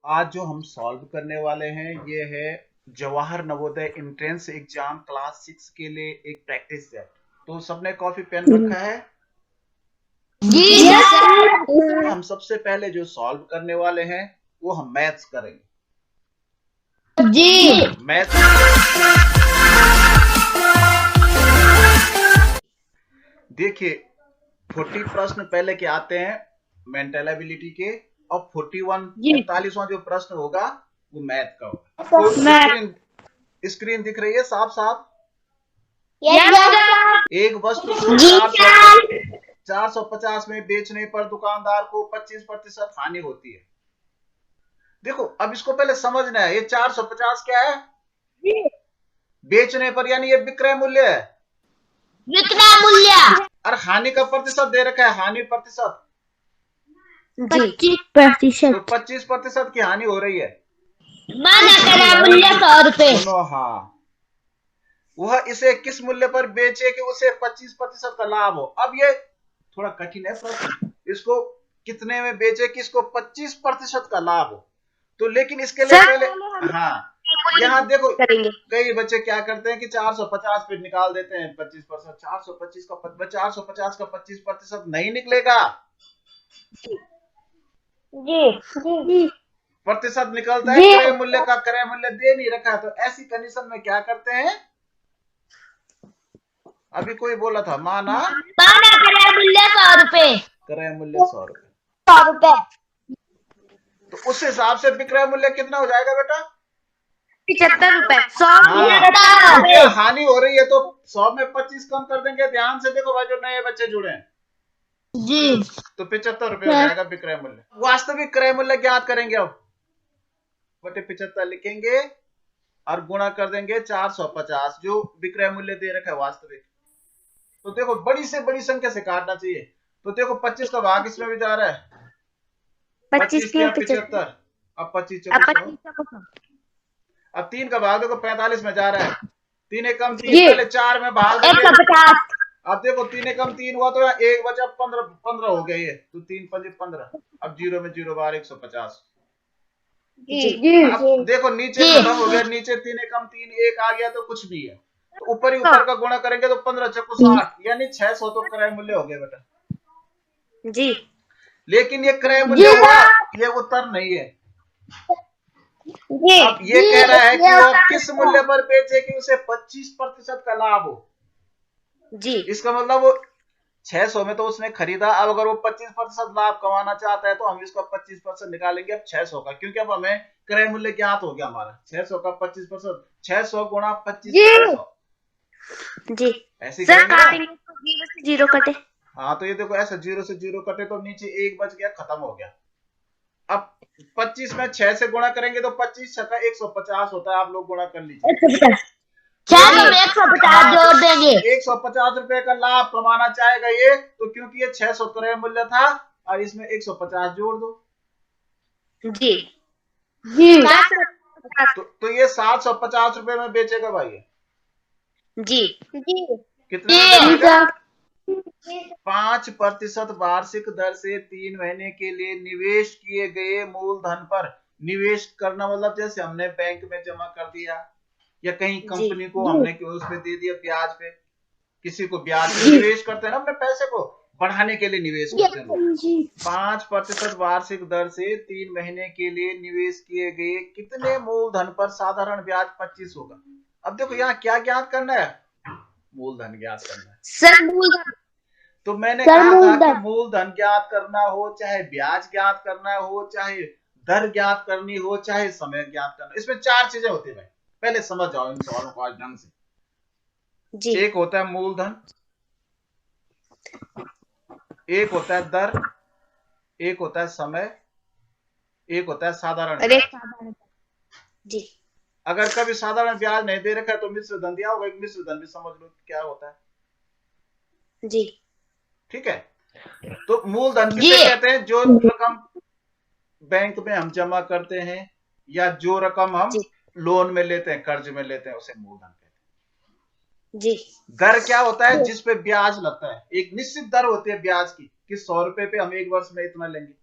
आज जो हम सॉल्व करने वाले हैं ये है Jawahar Navodaya entrance exam class 6 के लिए एक प्रैक्टिस सेट। तो सबने कॉपी पेन रखा है? जी सर। हम सबसे पहले जो सॉल्व करने वाले हैं वो हम मैथ्स करेंगे। जी मैथ्स देखिए 40 प्रश्न पहले के आते हैं मेंटल एबिलिटी के, और 41 जो प्रश्न होगा वो मैथ का होगा। तो स्क्रीन दिख रही है साफ साफ? एक वस्तु को 450 में बेचने पर दुकानदार को 25% हानि होती है। देखो अब इसको पहले समझना है, ये 450 क्या है? बेचने पर, यानी ये विक्रय मूल्य है। विक्रय मूल्य और हानि का प्रतिशत दे रखा है, हानि प्रतिशत 25%। तो 25% की हानि हो रही है। विक्रय मूल्य 100 रुपए। हाँ, वह इसे किस मूल्य पर बेचे कि उसे 25% का लाभ हो। अब ये थोड़ा कठिन है प्रश्न, इसको कितने में बेचे कि इसको 25% का लाभ हो। तो लेकिन इसके लिए पहले यहाँ देखो कई बच्चे क्या करते हैं कि 450 पे निकाल देते हैं 25%। 450 का 25% नहीं निकलेगा। जी प्रतिशत निकलता है क्रय मूल्य का। क्रय मूल्य दे नहीं रखा है, तो ऐसी कंडीशन में क्या करते हैं? अभी कोई बोला था माना क्रय मूल्य 100 रुपए। क्रय मूल्य 100 रुपए, 100 रुपए तो उस हिसाब से विक्रय मूल्य कितना हो जाएगा बेटा? 75 रुपए। 100 क्योंकि हानि हो रही है तो 100 में 25 कम कर देंगे। ध्यान से देखो भाई, जो नए बच्चे जुड़े हैं जी, तो 75 रुपए हो जाएगा विक्रय मूल्य। वास्तविक क्रय मूल्य ज्ञात करेंगे, अब बटे 75 लिखेंगे और गुणा कर देंगे 450 जो विक्रय मूल्य दे रखा है वास्तविक। तो देखो बड़ी से बड़ी संख्या से काटना चाहिए। तो देखो 25 का भाग इसमें भी जा रहा है, 25 किया 75, अब 25 अब 3 का भाग देखो 45 में जा रहा है, 3 एकम 3, पहले 4 में भाग देंगे। 150। अब देखो 3 एकम 3 हुआ तो एक बचा 15 हो गया ये, तो 3 पंजे 15। अब 0 में 0 बार 150। अब देखो नीचे खत्म हो गया, नीचे 3 एकम 3 1 आ गया तो कुछ नहीं है, तो ऊपर ही ऊपर का गुणा करेंगे तो 15 चक्कू 60, यानी 600 तो क्रय मूल्य हो गया बेटा। जी, लेकिन ये क्रय मूल्य हुआ, ये उत्तर नहीं है। अब ये कह रहा है कि वो किस मूल्य पर बेचे कि उसे 25% का लाभ हो। जी, इसका मतलब वो 600 में तो उसने खरीदा, अब अगर वो 25% लाभ कमाना चाहता है तो हम इसका 25% निकालेंगे अब 600 का, क्योंकि अब हमें क्रय मूल्य ज्ञात हो गया हमारा। 600 का 25%, 600 गुणा 25%। जी ऐसे सर करेंगे ना? 0 से 0 कटे। हाँ, तो ये देखो ऐसा 0 से 0 कटे तो नीचे 1 बच गया, खत्म हो गया। अब 25 में 6 से गुणा करेंगे तो 25 छक्का 150 होता है, आप लोग गुणा कर लीजिए। 150 जोड़ देंगे। 150 रुपए का लाभ कमाना चाहेगा ये, तो क्योंकि ये 600 क्रय मूल्य था और इसमें 150 जोड़ दो। जी जी तो ये 750 रुपए में बेचेगा भाई ये। जी कितने में बेचेगा? 5% वार्षिक दर से 3 महीने के लिए निवेश किए गए मूलधन पर। निवेश करना मतलब जैसे हमने बैंक में जमा कर दिया या कहीं कंपनी को हमने उसमें दे दिया ब्याज पे, किसी को ब्याज पे निवेश करते हैं ना, अपने पैसे को बढ़ाने के लिए निवेश करते हैं। 5% वार्षिक दर से 3 महीने के लिए निवेश किए गए कितने मूलधन पर साधारण ब्याज 25 होगा। अब देखो यहाँ क्या ज्ञात करना है? मूलधन ज्ञात करना है सर। मूलधन तो मैंने कहा था कि मूलधन ज्ञात करना हो, चाहे ब्याज ज्ञात करना हो, चाहे दर ज्ञात करनी हो, चाहे समय ज्ञात करना, इसमें 4 चीजें होती है भाई। पहले समझ जाओ इन सवालों को आज ढंग से। जी, एक होता है मूलधन, एक होता है दर, एक होता है समय, एक होता है साधारण ब्याज। जी, अगर कभी साधारण ब्याज नहीं दे रखा है तो मिश्र धन दिया होगा, एक मिश्र धन भी समझ लो क्या होता है। जी, ठीक है, तो मूलधन किसे कहते हैं? जो रकम बैंक में हम जमा करते हैं या जो रकम हम लोन में लेते हैं, कर्ज में लेते हैं, उसे मूलधन कहते हैं। जी, दर क्या होता है? जिस पे ब्याज लगता है, एक निश्चित दर होती है ब्याज की कि 100 रुपए पे हम 1 वर्ष में इतना लेंगे।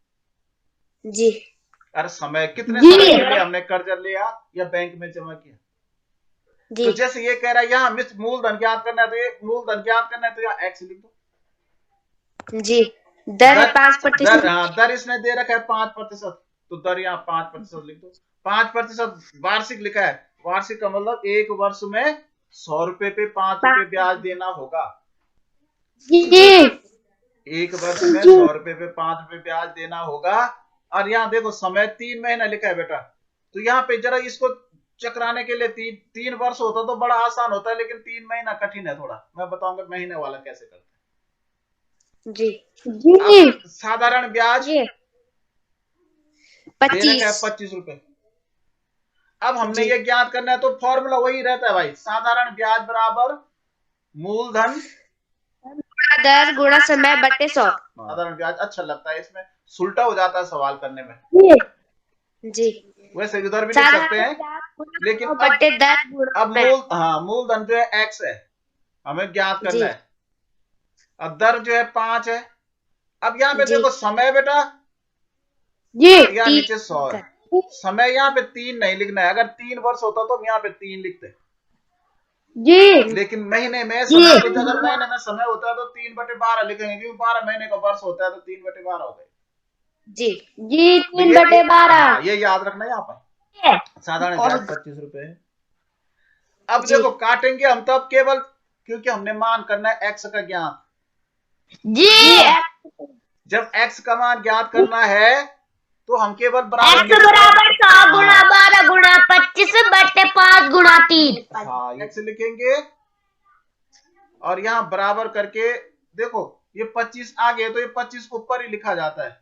जी, अरे समय कितने जी। समय के लिए हमने कर्जा लिया या बैंक में जमा किया। जी तो जैसे ये कह रहा है यहाँ मिस मूलधन ज्ञात करना है, तो ये मूलधन ज्ञात करना है तो यहाँ एक्स लिख दो। जी दर है दर 5%। दर इसने दे रखा है 5%, तो दर यहाँ 5% लिख दो। 5% वार्षिक लिखा है, वार्षिक का मतलब एक वर्ष में 100 रुपए पे 5 रुपए ब्याज देना होगा। जी एक वर्ष में 100 रुपए पे 5 रुपए ब्याज देना होगा। और यहाँ देखो समय 3 महीना लिखा है बेटा, तो यहाँ पे जरा इसको चकराने के लिए 3 वर्ष होता तो बड़ा आसान होता है, लेकिन 3 महीना कठिन है थोड़ा। मैं बताऊंगा महीने वाला कैसे करते हैं। जी साधारण ब्याज जी दे रखा है 25। 25 रुपए। अब हमने जी। ये ज्ञात करना है तो फॉर्मूला वही रहता है भाई, साधारण ब्याज बराबर मूलधन दर गुणा समय बटे 100। साधारण ब्याज अच्छा लगता है, इसमें सुलटा हो जाता है सवाल करने में। जी वैसे इधर भी लिख सकते हैं, लेकिन बटे दर अब मूलधन जो है एक्स है, हमें ज्ञात करना है। अब दर जो है 5 है। अब यहाँ पे देखो समय बेटा यहाँ नीचे 100 है, समय यहाँ पे 3 नहीं लिखना है। अगर 3 वर्ष होता तो हम यहाँ पे 3 लिखते जी। लेकिन महीने में समय, तो अगर महीने में समय होता है तो 3/12 लिखेंगे, क्योंकि 12 महीने का वर्ष होता है तो 3/12 हो गए। जी जी 3/12। ये याद रखना है यहाँ पर। साधारण ब्याज 25 रुपए है। अब देखो काटेंगे हम तब केवल, क्योंकि हमने मान करना है एक्स का ज्ञात। जी जब एक्स का मान ज्ञात करना है तो हम केवल बराबर 100 गुणा 12 गुणा 25 बटे 5 गुणा 3। हाँ एक्स लिखेंगे और यहाँ बराबर करके देखो ये 25 आ गए तो ये 25 ऊपर ही लिखा जाता है,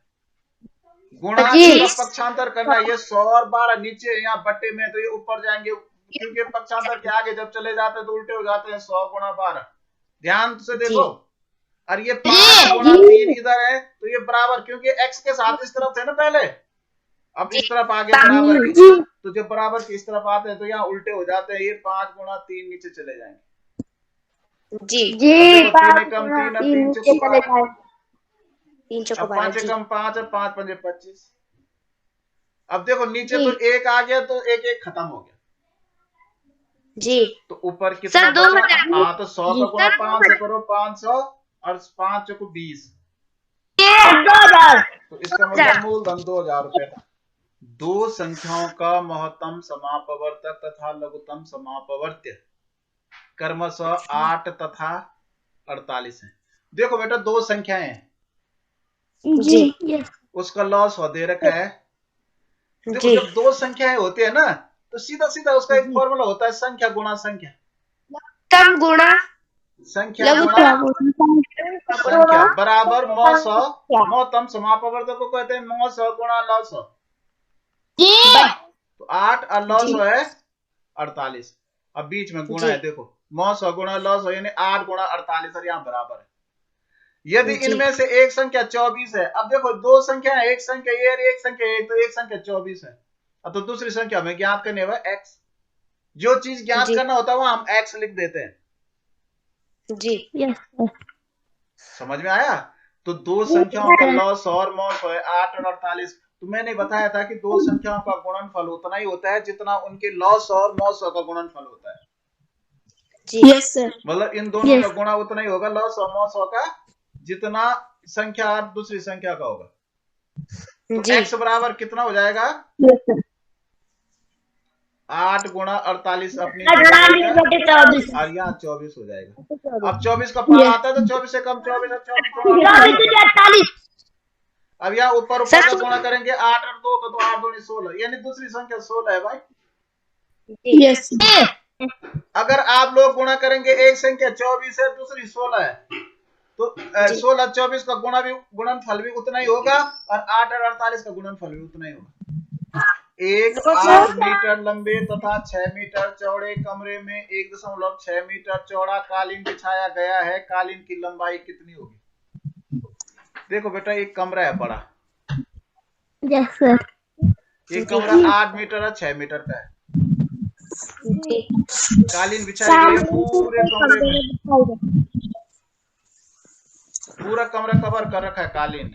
गुणा इसका पक्षांतर करना है। ये 100 और 12 नीचे यहाँ बट्टे में, तो ये ऊपर जाएंगे, क्योंकि पक्षांतर के आगे जब चले जाते हैं तो उल्टे हो जाते हैं। 100 गुणा 12 ध्यान से देखो, और ये 5 गुणा 3 इधर है तो ये बराबर, क्योंकि एक्स के साथ इस तरफ थे ना पहले, अब इस तरफ आगे बराबर की, तो जब बराबर की इस तरफ आते हैं तो यहाँ उल्टे हो जाते हैं। ये 5 गुणा 3 नीचे चले जाएंगे। जी जी 3 कम 3 अब 3 चौको 12, 3 चौको 5 कम 5 और 5 पंजे 25। अब देखो नीचे तो एक आ गया तो एक एक खत्म हो गया जी। तो ऊपर कितना बचा? हाँ तो 100 का गुणा 5 से करो 500 और 5 चौको 20, तो इसका मतलब मूलधन 2000 रुपए था। दो संख्याओं का महत्तम समापवर्तक तथा लघुत्तम समापवर्त्य क्रमशः 8 तथा 48 है। देखो बेटा दो संख्याएं हैं जी उसका लॉस दे रखा है। देखो जब दो संख्याएं होती है ना तो सीधा सीधा उसका एक फॉर्मूला होता है, संख्या गुणा संख्या, कम गुणा संख्या गुणा संख्या बराबर 900। महत्तम समापवर्तक को कहते हैं 900 गुणा 900, तो 8 और 900 है 48। अब बीच में गुणा है, देखो 900 गुणा 900 यानी 8 गुणा 48 और यहाँ बराबर है। यदि इनमें से एक संख्या 24 है, अब देखो दो संख्या है, एक संख्या ये और एक संख्या ये, तो एक संख्या 24 है, अब तो दूसरी संख्या हमें ज्ञात करनी है एक्स। जो चीज ज्ञात करना होता है वहां हम एक्स लिख देते हैं। जी समझ में आया? तो दो संख्याओं का लॉस और मौस है 8 और 48। तो मैंने बताया था कि दो संख्याओं का गुणनफल उतना ही होता है जितना उनके लॉस और मौस का गुणनफल होता है। Yes sir. मतलब इन दोनों का गुणा उतना ही होगा लॉस और मौस का जितना संख्या और दूसरी संख्या का होगा। तो एक्स बराबर कितना हो जाएगा? 8 गुणा 48 अपनी और यहाँ 24 हो जाएगा। अब 24 का पार आता है तो 24 से कम 24 है 24। अब यहाँ ऊपर ऊपर का गुणा करेंगे 8 और 2 का, तो 8 दूनी 16 यानी दूसरी संख्या 16 है भाई। यस। अगर आप लोग गुणा करेंगे एक संख्या 24 है दूसरी 16 है, तो 16 24 का गुणनफल भी उतना ही होगा और 8 और 48 का गुणनफल भी उतना ही होगा। एक 8 मीटर लंबे तथा 6 मीटर चौड़े कमरे में 1.6 मीटर चौड़ा कालीन बिछाया गया है। कालीन की लंबाई कितनी होगी? देखो बेटा एक कमरा है बड़ा, यस सर। एक कमरा 8 मीटर और 6 मीटर का है। कालीन बिछाई गई है पूरे कमरे में, पूरा कमरा कवर कर रखा है कालीन ने।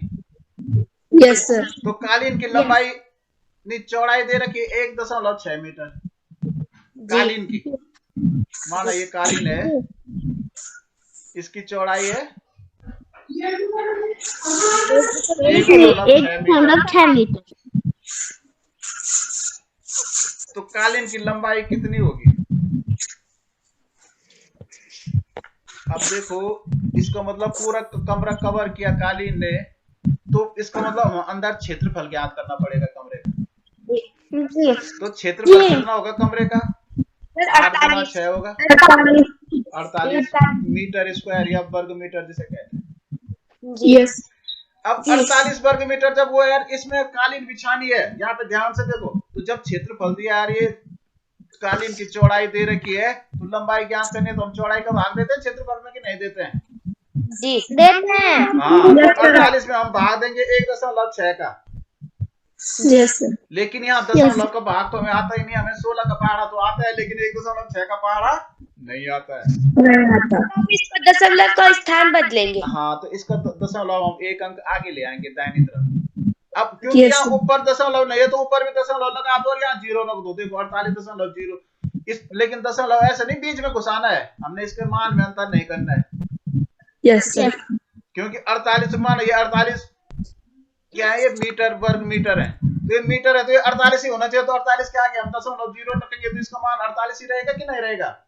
Yes sir. तो कालीन की लंबाई नहीं, चौड़ाई दे रखी है 1.6 मीटर कालीन की। माना ये कालीन है, इसकी चौड़ाई है 1.6 मीटर। तो कालीन की लंबाई कितनी होगी? अब देखो, इसका मतलब पूरा कमरा कवर किया कालीन ने, तो इसका मतलब अंदर क्षेत्रफल ज्ञात करना पड़ेगा कमरे का। तो क्षेत्रफल कितना होगा कमरे का? 8×6 होगा 48 मीटर स्क्वायर या वर्ग मीटर जिसे कहते हैं। यस। अब 48 वर्ग मीटर जब वो यार इसमें कालीन बिछानी है, यहाँ पे ध्यान से देखो, तो जब क्षेत्रफल दिया यार ये कालीन की चौड़ाई दे रखी है, तो लंबाई ज्ञात करनी है, तो हम चौड़ाई का भाग देते हैं क्षेत्रफल में कि नहीं देते हैं? जी देते हैं। हाँ, 48 में हम भाग देंगे 1.6 का। यस। लेकिन यहाँ दशमलव का भाग तो हमें आता ही नहीं, हमें 16 का पहाड़ा तो आता है, लेकिन 1.6 का पहाड़ा नहीं आता है। हम इसका दशमलव का स्थान बदलेंगे। हाँ, तो इसका दशमलव हम एक अंक आगे ले आएंगे दाहिनी तरफ। अब क्योंकि यहाँ ऊपर दशमलव नहीं है, तो ऊपर भी दशमलव लगा दो और यहाँ 0 रख दो। देखो 48.0 इस, लेकिन दशमलव ऐसे नहीं बीच में घुसाना है, हमने इसके मान में अंतर नहीं करना है। Yes sir. क्योंकि 48 मान, ये 48 क्या है? ये मीटर वर्ग मीटर है, तो ये मीटर है, तो ये 48 ही होना चाहिए। तो 48 के आगे हम 0.0 रखेंगे, तो इसका मान 48 ही रहेगा कि नहीं रहेगा?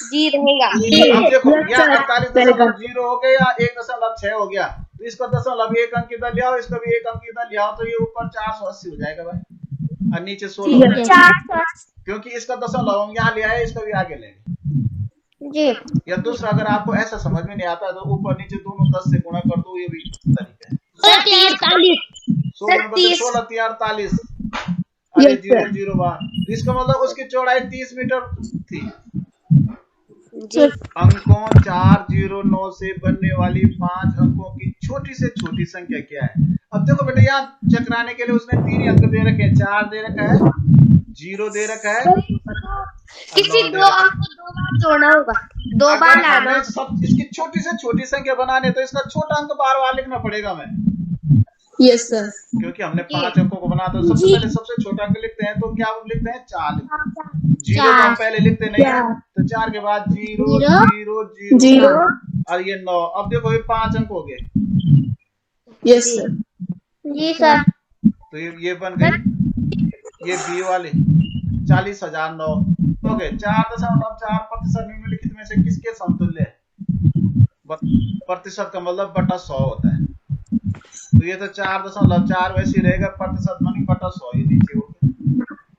जी रहेगा। अब देखो, या 48.0 हो गया या 1.6 हो गया, तो इसका दशमलव एक अंक इधर ले आओ, इसका भी एक अंक इधर ले आओ, तो ये ऊपर 480 हो जाएगा भाई, और नीचे 16 हो जाएगा। क्योंकि इसका दशमलव हम यहाँ ले आए, इसका भी आगे लेंगे जी। या दूसरा, अगर आपको ऐसा समझ में नहीं आता तो ऊपर नीचे दोनों 10 से गुणा कर दो, ये भी तरीका है। 16 48 अरे 0 बार, इसका मतलब उसकी चौड़ाई 30 मीटर थी। अंकों 409 से बनने वाली 5 अंकों की छोटी से छोटी संख्या क्या है? अब देखो बेटा, यहाँ चकराने के लिए उसने 3 अंक दे रखे हैं, 4 दे रखा है, 0 दे रखा है, किसी दो अंक को 2 बार जोड़ना होगा, 2 बार लाना। सब इसकी छोटी से छोटी संख्या बनाने, तो इसका छोटा अंक बार बार लिखना पड़ेगा हमें। Yes sir. क्योंकि हमने 5 अंकों को बनाया, तो सबसे पहले सबसे छोटा अंक लिखते हैं, तो क्या लिखते हैं? 4 लिखते हैं। 0 को हम पहले लिखते नहीं है, तो 4 के बाद 0 0 0 और ये 9। अब देखो ये 5 अंक हो गए। Yes sir. जी सर। तो ये बन गए, ये बी वाले 40,009 हो गए। 4.4% निम्नलिखित में से किसके समतुल्य है? प्रतिशत का मतलब बटा 100 होता है, तो ये तो 4.4 वैसे ही रहेगा, प्रतिशत मानी बटा 100 ये नीचे हो गया,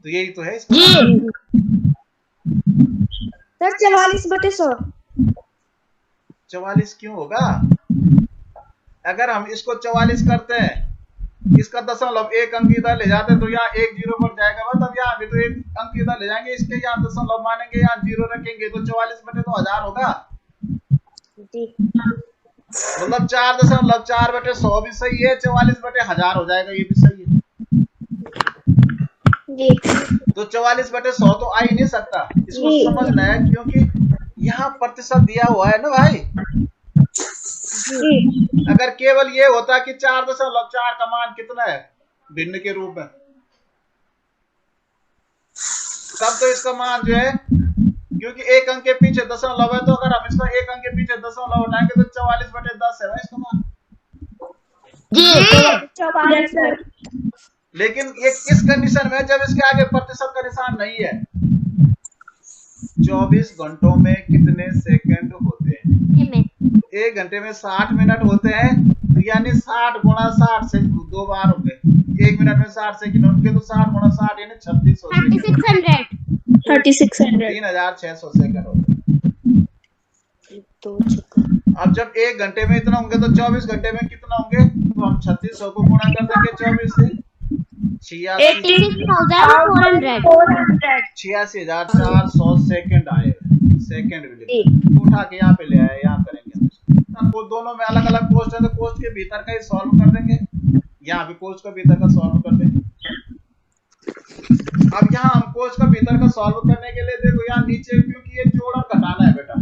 तो यही तो है इसका। सर 44/100। 44 क्यों होगा? अगर हम इसको 44 करते हैं, इसका दशमलव एक अंक इधर ले जाते हैं, तो यहाँ 1 0 बढ़ जाएगा, मतलब यहाँ भी तो एक अंक इधर ले जाएंगे, इसके यहाँ दशमलव मानेंगे, यहाँ 0 रखेंगे, तो 44/1000 होगा। मतलब 4.4/100 भी सही है, 44/1000 हो जाएगा, ये भी सही है जी। तो 44/100 तो आ ही नहीं सकता, इसको समझना है, क्योंकि यहाँ प्रतिशत दिया हुआ है ना भाई। अगर केवल ये होता कि 4.4 का मान कितना है भिन्न के रूप में, तब तो इसका मान जो है, क्योंकि एक अंक के पीछे दशमलव है, तो अगर हम इसका एक अंक के पीछे दशमलव उठाएंगे तो 44/10 है इसका मान जी। 44। लेकिन ये किस कंडीशन में? जब इसके आगे प्रतिशत का निशान नहीं है। 24 घंटों में कितने सेकंड होते हैं? 1 घंटे में 60 मिनट होते हैं, यानी 60 गुणा 60 से 2 बार हो गए। 1 मिनट में 60 सेकंड होंगे, तो 60 गुणा 60 यानी 3600 3600 सेकंड होते हैं। अब जब 1 घंटे में इतना होंगे, तो 24 घंटे में कितना होंगे? तो हम 3600 को गुणा कर देंगे 24 से, 86,400 सेकंड आएगा। सेकंड भी उठा के यहाँ पे ले आए, यहाँ करेंगे। आपको दोनों में अलग अलग पोस्ट है, तो पोस्ट के भीतर का ही सॉल्व कर देंगे, यहाँ भी पोस्ट का भीतर का सॉल्व कर देंगे। अब यहाँ हम पोस्ट का भीतर का सॉल्व करने के लिए देखो यहाँ नीचे, क्योंकि ये जोड़ और घटाना है बेटा,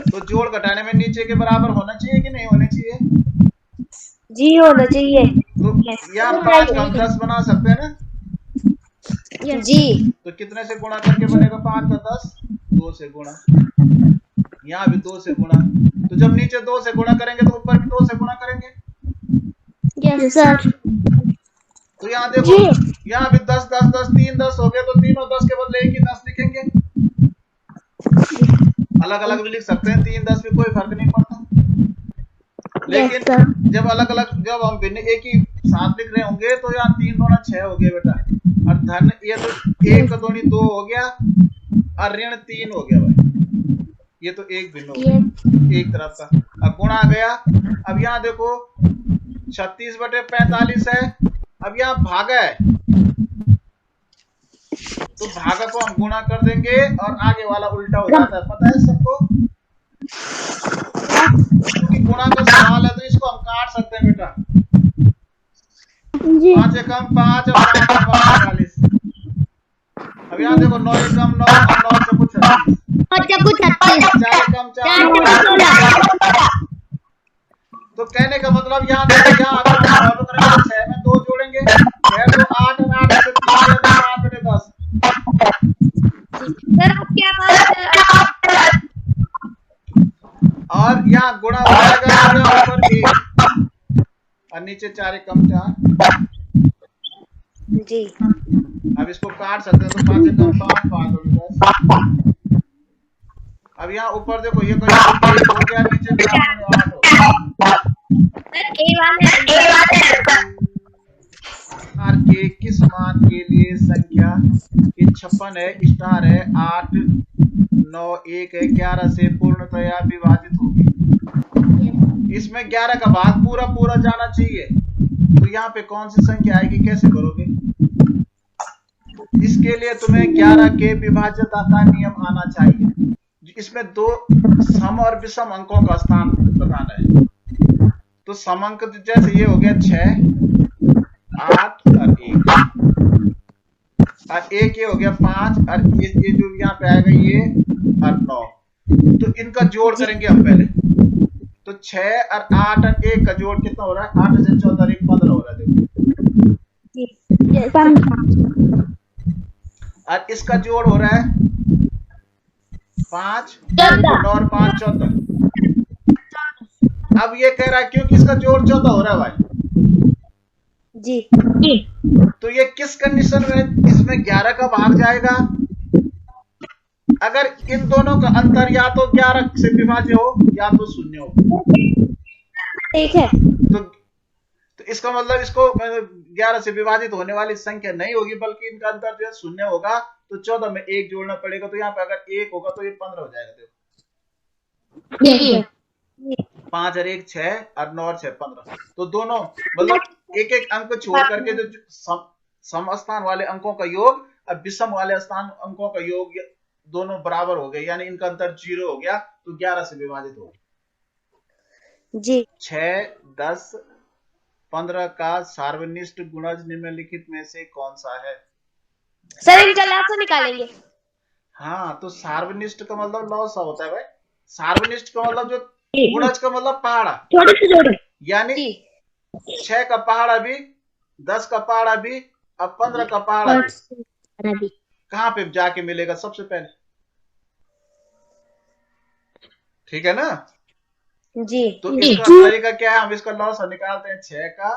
तो जोड़ घटाने में नीचे के बराबर होना चाहिए कि नहीं होना चाहिए? जी होना चाहिए। तो यहाँ 5 का हम 10 बना सकते हैं ना। जी। तो कितने से गुणा करके बनेगा 5 का 10? 2 से गुणा। यहाँ भी 2 से गुणा। तो जब नीचे 2 से गुणा करेंगे तो ऊपर भी 2 से गुणा करेंगे। Yes, sir. तो यहाँ देखो, यहाँ भी 10 10 10 3 10 हो गए, तो तीनों 10 के बदले एक ही 10 लिखेंगे। अलग अलग भी लिख सकते हैं, 3 10 भी कोई फर्क नहीं पड़ता। लेकिन Yes, sir. जब अलग अलग, जब हम भिन्न एक ही साथ लिख रहे होंगे तो यहाँ 3 दूना 6 हो गए बेटा। और धन ये तो 1 का दूनी 2 हो गया और ऋण 3 हो गया भाई। ये तो एक भिन्न हो गया एक तरफ का। अब गुणा आ गया। अब यहाँ देखो 36/45 है। अब यहाँ भागा है, तो भागा को हम गुणा कर देंगे और आगे वाला उल्टा हो जाता है, पता है सबको। क्योंकि गुणा का सवाल है तो इसको हम काट सकते हैं बेटा। 5 एकम 5 और 5 एकम 45। अब यहाँ देखो 9 एकम 9 और 9 चौको 36। 4 एकम 4। तो कहने का मतलब यहाँ देखो, यहाँ अगर हम सॉल्व करेंगे तो 6 में 2 जोड़ेंगे, 6 तो 8 और 8 से 3 5/10। सर आप क्या बात और यहाँ गुणा हो जाएगा ऊपर 1 और नीचे 4 एकम 4। जी। अब इसको काट सकते हैं तो 5 एकम 5 5 और 10। अब यहाँ ऊपर देखो ये कोई हो गया, नीचे 8 हो गया। आर के किस मान के लिए संख्या 56 है, स्टार है, 8 9 1 है, 11 से पूर्णतया विभाजित होगी। इसमें 11 का भाग पूरा पूरा जाना चाहिए। तो यहाँ पे कौन सी संख्या आएगी, कैसे करोगे? इसके लिए तुम्हें 11 के विभाज्यता का नियम आना चाहिए। इसमें 2 सम और विषम अंकों का स्थान बताना है। तो समअंक जैसे ये हो गया 6 8 और 1 और 1 ये हो गया 5 और ये जो यहाँ पे आएगा ये और 9। तो इनका जोड़ करेंगे हम पहले। तो 6 और 8 और 1 का जोड़ कितना हो रहा है? 8 से 14 1 15 हो रहा है। देखो और इसका जोड़ हो रहा है 5 और 5 14। अब ये कह रहा है क्योंकि इसका जोड़ 14 हो रहा है भाई जी। तो ये किस कंडीशन में इसमें 11 का भाग जाएगा? अगर इन दोनों का अंतर या तो 11 से विभाज्य हो या तो 0 हो। ठीक है। तो इसका मतलब इसको 11 से विभाजित होने वाली संख्या नहीं होगी, बल्कि इनका अंतर जो है 0 होगा। तो 14 में 1 जोड़ना पड़ेगा। तो यहाँ पे अगर 1 होगा तो ये 15 हो जाएगा। देखो 5 और 1 6 और 9 और 6 15। तो दोनों मतलब एक एक अंक छोड़ करके जो समस्थान वाले अंकों का योग और विषम वाले स्थान अंकों का योग दोनों बराबर हो गए, यानी इनका अंतर 0 हो गया। तो 11 से विभाजित हो गया जी। 6 10 15 का सार्वनिष्ठ गुणज निम्नलिखित में से कौन सा है? सर इनका लाभ निकालेंगे। हाँ, तो सार्वनिष्ठ का मतलब लौसा होता है भाई। सार्वनिष्ठ का मतलब जो गुणज का मतलब पहाड़ा, यानी 6 का पहाड़ा भी, 10 का पहाड़ा भी और 15 का पहाड़ा भी कहाँ पे जाके मिलेगा सबसे पहले? ठीक है ना जी। तो इसका तरीका क्या है? हम इसका लौसा निकालते हैं 6 का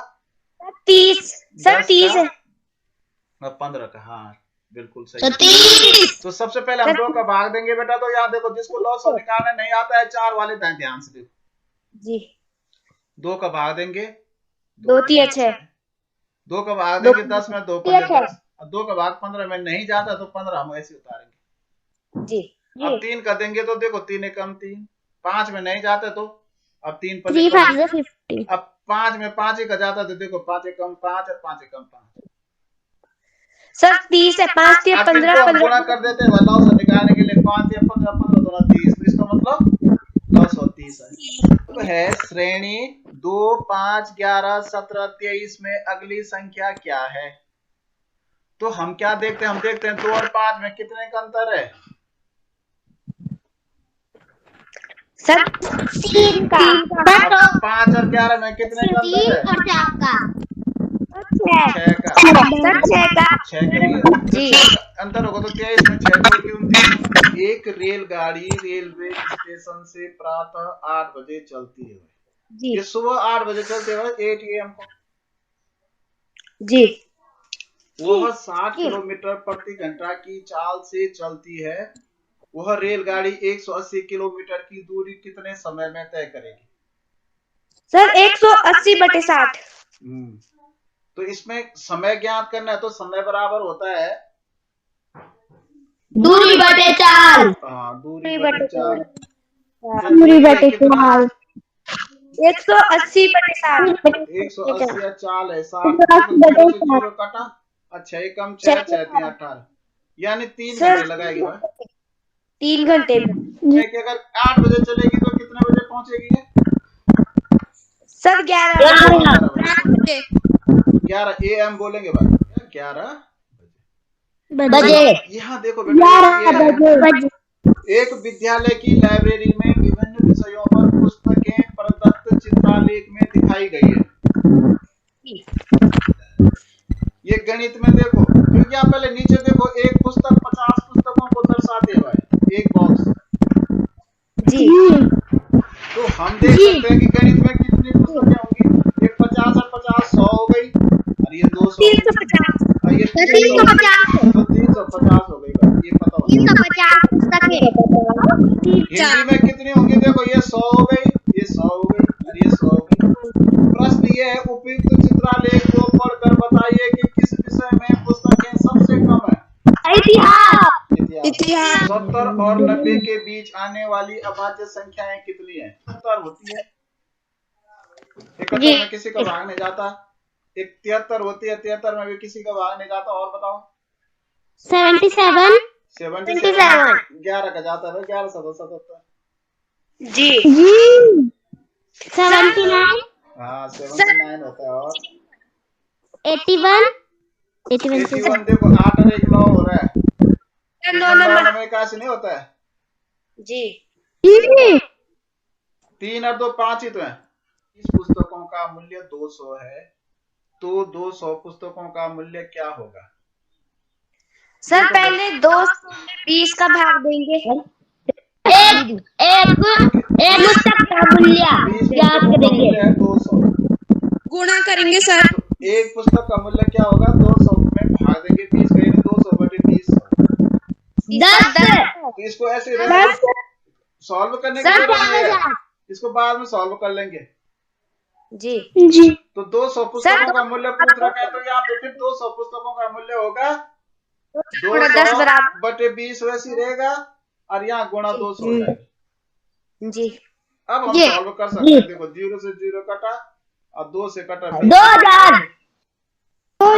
30 सर 30 है 15 का। हाँ बिल्कुल सही। तो सबसे पहले हम 2 का भाग देंगे बेटा। तो याद देखो जिसको लॉस निकालना नहीं आता है 4 वाले ध्यान से देखो जी। 2 का भाग देंगे 2 3 6। 2 का भाग देंगे 10 में 2 5 10 और 2 का भाग 15 में नहीं जाता तो 15 हम ऐसे उतारेंगे जी। अब 3 का देंगे तो देखो 3 एकम 3। 5 में नहीं जाता तो अब 3 पर 3 5 50। अब 5 में 5 ही का जाता तो देखो 5 एकम 5 और 5 एकम 5 सर 30 है 5 3 15 15 गुणा कर देते हैं लॉस निकालने के लिए। 5 या 15 15 दोनों 30। तो इसका मतलब 930 है। तो है श्रेणी 2 5 11 17 23 में अगली संख्या क्या है? तो हम क्या देखते हैं? हम देखते हैं 2 और 5 में कितने का अंतर है? सर 3 का। 5 और 11 में कितने का अंतर है? छह का, सर 6 का। छह के लिए तो जी। छह का अंतर होगा तो क्या है इसमें, छह जोड़ के 29। एक रेलगाड़ी रेलवे स्टेशन से प्रातः 8 बजे चलती है, जी ये सुबह 8 बजे चलती है 8 AM को। जी वह 60 किलोमीटर प्रति घंटा की चाल से चलती है। वह रेलगाड़ी 180 किलोमीटर की दूरी कितने समय में तय करेगी? सर 180/60। तो इसमें समय ज्ञात करना है तो समय बराबर होता है दूरी बटे चाल। हाँ, दूरी बटे चाल। दूरी बटे चाल। 180/60। 180 या चाल है 60, देखो जीरो से जीरो काटा, अच्छा ये कम 6 6 3 18, यानी 3 घंटे लगाएगी भाई। 3 घंटे में। कि अगर 8 बजे चलेगी तो कितने बजे पहुंचेगी ये? सर 11 बजे। 11 AM बोलेंगे भाई, 11 बजे। यहाँ देखो बेटा, ये है एक विद्यालय की लाइब्रेरी में विभिन्न विषयों पर पुस्तकें प्रदत्त चित्रालेख में दिखाई गई है। ये गणित में देखो, क्योंकि आप पहले नीचे देखो, एक पुस्तक 50 पुस्तकों को दर्शाते हैं भाई, एक बॉक्स। जी। तो हम देख सकते हैं कि गणित में कितनी पुस्तकें होंगी, एक 50 और 50 100 हो गई, और ये 200, 350। और ये 350 तो 350 हो गई भाई, ये पता होगा। 350 पुस्तकें। हिंदी में कितनी होंगी, देखो ये 100 हो गई, ये 100 हो गई, और ये 100 हो गई। प्रश्न ये है, उपयुक्त चित्रालेख को पढ़कर बताइए कि किस विषय में पुस्तकें सबसे कम है? इतिहास। 70 और 90 के बीच आने वाली अभाज्य संख्याएं कितनी है? 70 होती है, 71 में किसी का भाग नहीं जाता, एक 73 होती है, 73 में भी किसी का भाग नहीं जाता। और बताओ 77। 77 11 का जाता है, 11 77। जी। 79। हाँ 79 होता है। और 81। 81 देखो 8 और 1 9 हो रहा है, 9 में इक्यासी नहीं होता है। जी। 3 और 2 5 ही तो है। इस पुस्तकों का मूल्य 200 है, तो 200 पुस्तकों का मूल्य क्या होगा? सर पहले 220 का भाग देंगे। एक पुस्तक का मूल्य ज्ञात करेंगे। 200 गुणा करेंगे सर। तो एक पुस्तक का मूल्य क्या होगा, 200 में भाग देंगे 20 का, यानी 200 बटे 20। 10। तो इसको ऐसे सॉल्व करने की सर जरूरत नहीं है, 4000। इसको बाद में सॉल्व कर लेंगे। जी। तो 200 पुस्तकों का मूल्य पूछ रखा है, तो यहाँ पे फिर 200 पुस्तकों का मूल्य होगा 200 बटे 20 वैसी रहेगा, और यहाँ गुणा 200 हो जाएगा। जी। अब हम सॉल्व कर सकते हैं, देखो 0 से 0 कटा और 2 से कटा 2000। तो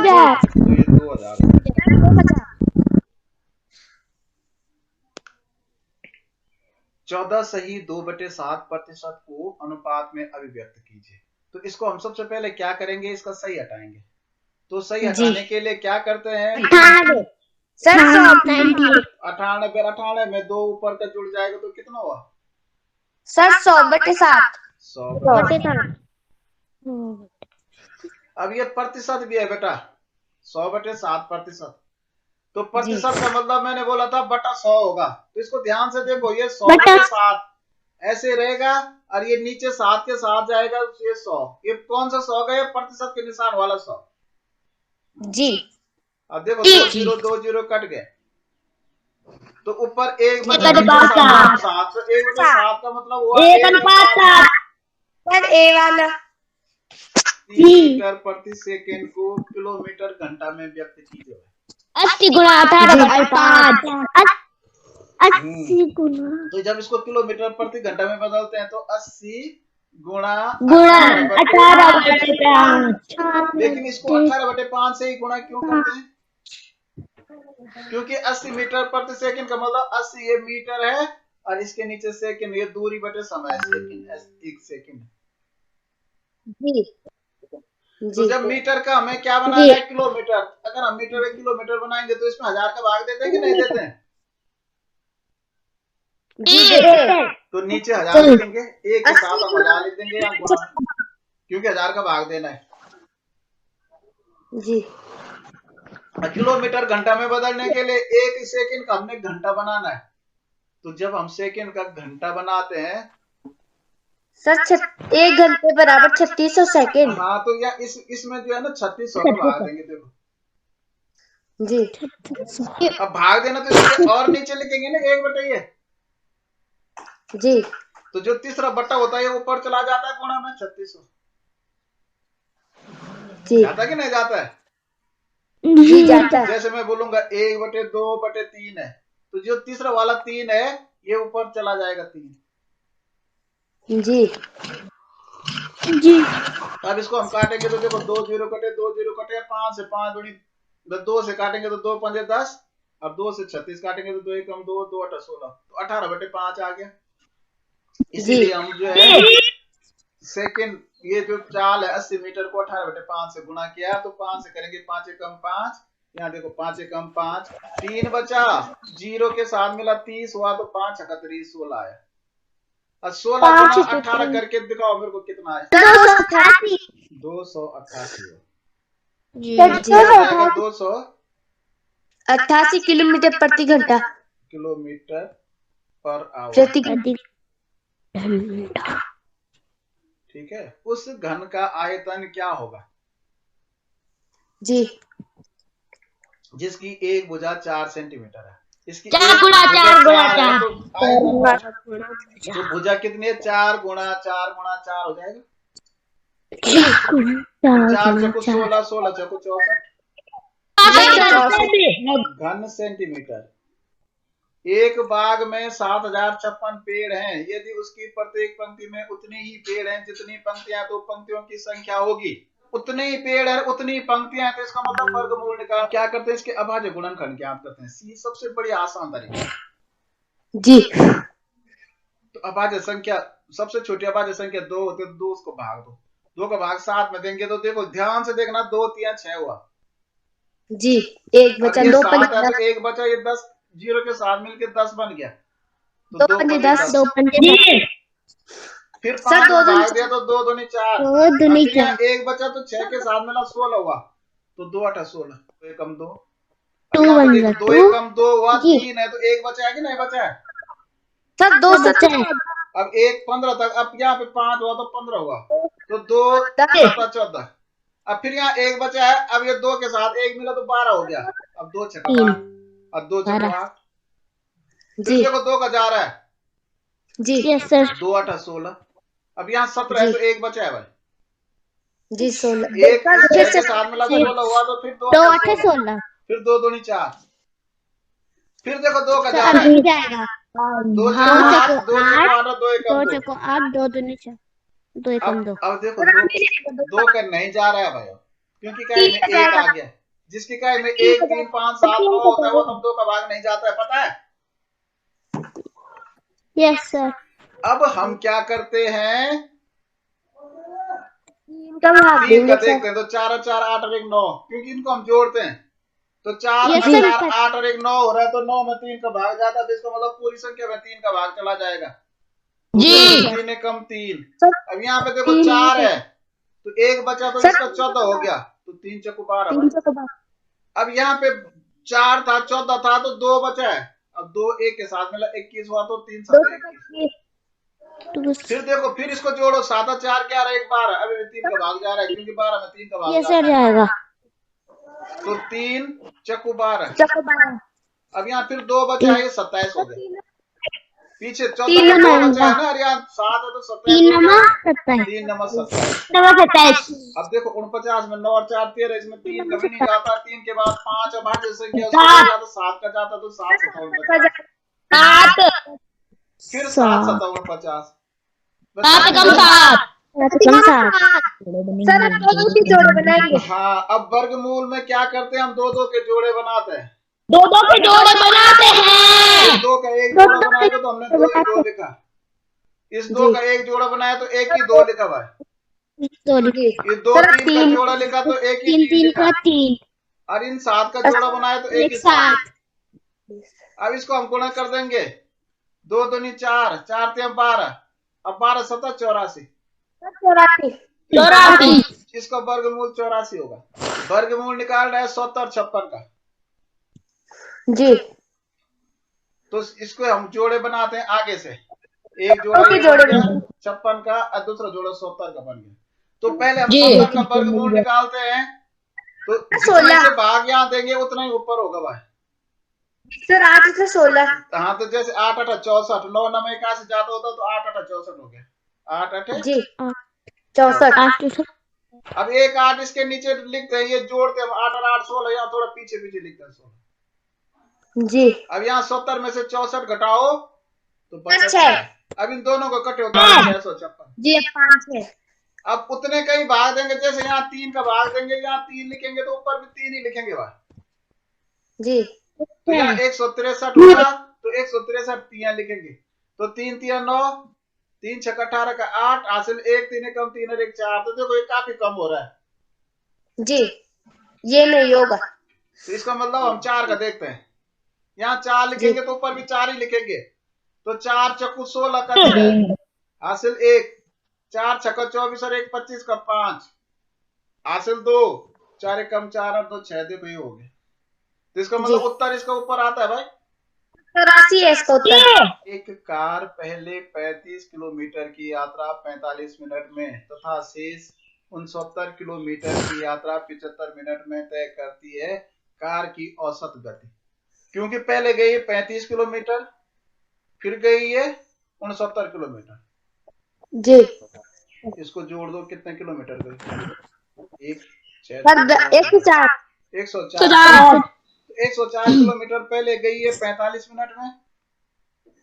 ये 2000। 14 सही 2/7% को अनुपात में अभिव्यक्त कीजिए। तो इसको हम सबसे पहले क्या करेंगे, इसका सही हटाएंगे। तो सही हटाने के लिए क्या करते हैं, 98। सर 98 में 2 ऊपर का जुड़ जाएगा तो कितना हुआ? सर 100/7। 100। अब ये प्रतिशत भी है बेटा, 100/7%। तो प्रतिशत का मतलब मैंने बोला था बटा 100 होगा, तो इसको ध्यान से देखो, ये 100/7 ऐसे रहेगा, और ये नीचे 7 के साथ जाएगा, ये 100, ये कौन सा 100 का, ये प्रतिशत के निशान वाला 100। जी। अब देखो 2 0 2 0 कट गए, तो ऊपर 1/7, तो 1/7 का मतलब हुआ 1:7। सर ए वाला 30 मीटर प्रति सेकेंड को किलोमीटर घंटा में व्यक्त कीजिए। 80 गुणा 18/5। 80 गुणा, तो जब इसको किलोमीटर प्रति घंटा में बदलते हैं तो 80 गुणा 18/5। लेकिन इसको 18/5 से ही गुणा क्यों करते हैं? क्योंकि 80 मीटर प्रति सेकंड का मतलब 80 ये मीटर है, और इसके नीचे सेकंड, ये दूरी बटे समय, सेकंड 1 सेकंड। तो जब मीटर का हमें क्या बनाना है, किलोमीटर, अगर हम मीटर में किलोमीटर बनाएंगे तो इसमें 1000 का भाग देते हैं कि नहीं देते हैं? तो नीचे 1000 लिखेंगे, एक के साथ हम 1000 लिख देंगे, या गुणा, क्योंकि 1000 का भाग देना है। जी। किलोमीटर घंटा में बदलने के लिए 1 सेकंड का हमने घंटा बनाना है। तो जब हम सेकंड का घंटा बनाते हैं सर 1 घंटे बराबर 3600 सेकेंड। हाँ, तो या इसमें जो है ना 3600 में भाग देंगे। देखो जी। अब भाग देना तो इसके और नीचे लिखेंगे ना 1/ये। जी। तो जो तीसरा बट्टा होता है ऊपर चला जाता है गुणा में 3600। जी। जाता है कि नहीं जाता है? जी जाता है। जैसे मैं बोलूंगा 1/2/3 है, तो जो तीसरा वाला 3 है ये ऊपर चला जाएगा 3। जी। जी। अब इसको हम काटेंगे तो देखो 2 0 कटे 2 0 कटे 5 से 5 दूनी 2 से काटेंगे तो 2 पंजे 10 और 2 से 36 काटेंगे तो 2 एकम 2 2 8 16 तो 18/5 आ गया। इसीलिए हम जो है सेकंड ये जो चाल है 80 मीटर को 18/5 से गुणा किया तो 5 से करेंगे 5 एकम 5। यहाँ देखो 5 एकम 5 3 बचा, 0 के साथ मिला 30 हुआ तो 5 छक्का 30 16 आया। और 16 गुना 18 करके दिखाओ मेरे को कितना है। 288। 288 जी। जाएगा 88 किलोमीटर प्रति घंटा। Kilometre per hour. प्रति ठीक है, उस घन का आयतन क्या होगा? जी। जिसकी एक भुजा 4 सेंटीमीटर है, इसकी 4 गुणा 4 गुणा 4। तो आयतन तो भुजा कितनी है? 4 गुणा 4 गुणा 4 हो जाएगा 4 चौको 16 16 चौको 64 घन सेंटीमीटर। एक बाग में 7056 पेड़ हैं। यदि उसकी प्रत्येक पंक्ति में उतनी ही पेड़ हैं जितनी पंक्तियां, तो पंक्तियों की संख्या होगी। उतने ही पेड़ है उतनी ही पंक्तियां हैं, तो इसका मतलब वर्गमूल निकाल। क्या करते हैं? इसके अभाज्य गुणनखंड ज्ञात करते हैं। सी सबसे बड़ी आसान तरीका। जी। तो अभाज्य संख्या सबसे छोटी अभाज्य संख्या 2 होते तो 2 उसको भाग दो, 2 का भाग 7 में देंगे तो देखो ध्यान से देखना 2 3 6 हुआ। जी। एक बचा 2 7 है तो एक बचा, ये 10 0 के साथ मिलके 10 बन गया तो 2 पंजे 10 2 पंजे फिर 5 में भाग दिया तो 2 दूनी 4 एक बचा तो 6 के साथ मिला 16 हुआ तो 2 8 16 2 एकम 2 2 एकम 2 हुआ 3 है तो एक बचा है कि नहीं बचा है? सर 2 बचा है। अब 1 15 तक, अब यहाँ पे 5 हुआ तो 15 हुआ तो 2 7 14। अब फिर यहाँ 1 बचा है, अब ये 2 के साथ 1 मिला तो 12 हो गया। अब 2 6 5 अब 2 6 8 फिर देखो 2 का जा रहा है जी। Yes sir. 2 8 16 अब यहाँ 17 है तो 1 बचा है भाई जी 16 एक के साथ मिला 16 हुआ तो फिर 2 8 16 फिर 2 दूनी 4 फिर देखो 2 का जा रहा है 2 8 2 एकम 2 दूनी 4 2 एकम 2। अब देखो 2 का नहीं जा रहा है भाई क्योंकि काय में 1 आ गया। जिसकी काय में 1 3 5 7 9 होता है वो तब 2 का भाग नहीं जाता है, पता है? Yes sir. अब हम क्या करते हैं? 3 का भाग 3 का देखते हैं तो 4 और 4 8 और 1 9 क्योंकि इनको हम जोड़ते हैं तो 4 और 4 8 और 1 9 हो रहा है तो 9 में 3 का भाग जाता है तो इसका मतलब पूरी संख्या में 3 का भाग चला जाएगा जी। 3 एकम 3। अब यहाँ पे देखो 4 है तो 1 बचा तो इसका 14 हो गया तो 3 चौको 12। अब यहाँ पे 4 था 14 था तो 2 बचा है, अब 2 1 के साथ मिला 21 हुआ तो 3 7 21। फिर देखो फिर इसको जोड़ो 7 4 11 1 12 अभी 3 का भाग जा रहा है क्योंकि 12 में 3 का भाग जाएगा तो 3 चक्कू 12। अब यहाँ फिर 2 बचा है 27 हो गया। पीछे 14 में 2 बचा है ना, और यहाँ 7 है तो 27 3 नंबर 27। अब देखो 49 में 9 और 4 13 इसमें 3 कभी नहीं जाता। 3 के बाद 5 और भाज्य संख्या उसको जाता 7 का जाता तो 7 फिर 7 7 49 सर अब 2 के जोड़े बनाएंगे। हाँ, अब वर्गमूल में क्या करते हैं? हम 2 के जोड़े बनाते हैं। 2 के जोड़े बनाते हैं। 2 का एक जोड़ा बनाया तो हमने 2 ही 2 लिखा। इस 2 का एक जोड़ा बनाया तो 1 ही 2 लिखा भाई। ये 2 3 का जोड़ा लिखा तो 1 ही 3 लिखा। और इन 7 का जोड़ा बनाया तो 1 ही 7। अब इसको हम गुणा कर देंगे 2 दूनी 4 4 3 12 अब 12 7 84। इसका वर्गमूल 84 होगा। वर्गमूल निकाल रहे हैं 70 और 56 का। जी तो इसको हम जोड़े बनाते हैं आगे से। एक जोड़ा ओके, ये जोड़े बन गया बनाते 56 का और दूसरा जोड़ा 70 का बन गया। तो पहले हम जी। 70 का वर्गमूल निकालते हैं। तो जितने 16 से भाग यहाँ देंगे उतना ही ऊपर होगा भाई। सर 8 से 16। हाँ तो जैसे 8 8 64, 9 9 में कहा से ज्यादा होता तो 8 8 64 हो गया। 8 8 जी 64। अब एक 8 इसके नीचे लिखते हैं, ये जोड़ते हैं 8 और 8 16, यहाँ थोड़ा पीछे पीछे लिखते हैं 16। जी अब यहाँ 70 में से 64 घटाओ तो 55 6। है। अब इन दोनों को कटे होता है 656। जी 5 है। अब उतने का ही भाग देंगे, जैसे यहाँ 3 का भाग देंगे, यहाँ 3 लिखेंगे तो ऊपर भी 3 ही लिखेंगे भाई। जी तो यहाँ 163 होगा तो 163 3 लिखेंगे। तो 3 3 9, 3 6 18 का 8, हासिल 1 3 कम 3 और 1 4। तो देखो ये काफी कम हो रहा है। जी ये नहीं होगा। तो इसका मतलब हम 4 का देखते हैं। यहाँ 4 लिखेंगे तो ऊपर भी 4 ही लिखेंगे। तो 4 चक्कू 16 का 6, हासिल 1, 4 छक्का 24 और 1 25 का 5, हासिल 2, 4 1 कम 4 और 2 6। देखो ये हो गया। तो इसका मतलब उत्तर इसका ऊपर आता है भाई 84 है इसका उत्तर। एक कार पहले 35 किलोमीटर की यात्रा 45 मिनट में तथा शेष 69 किलोमीटर की यात्रा 75 मिनट में तय करती है। कार की औसत गति, क्योंकि पहले गई है 35 किलोमीटर, फिर गई है 69 किलोमीटर। जी इसको जोड़ दो, कितने किलोमीटर गई? 104 104 किलोमीटर पहले गई है 45 मिनट में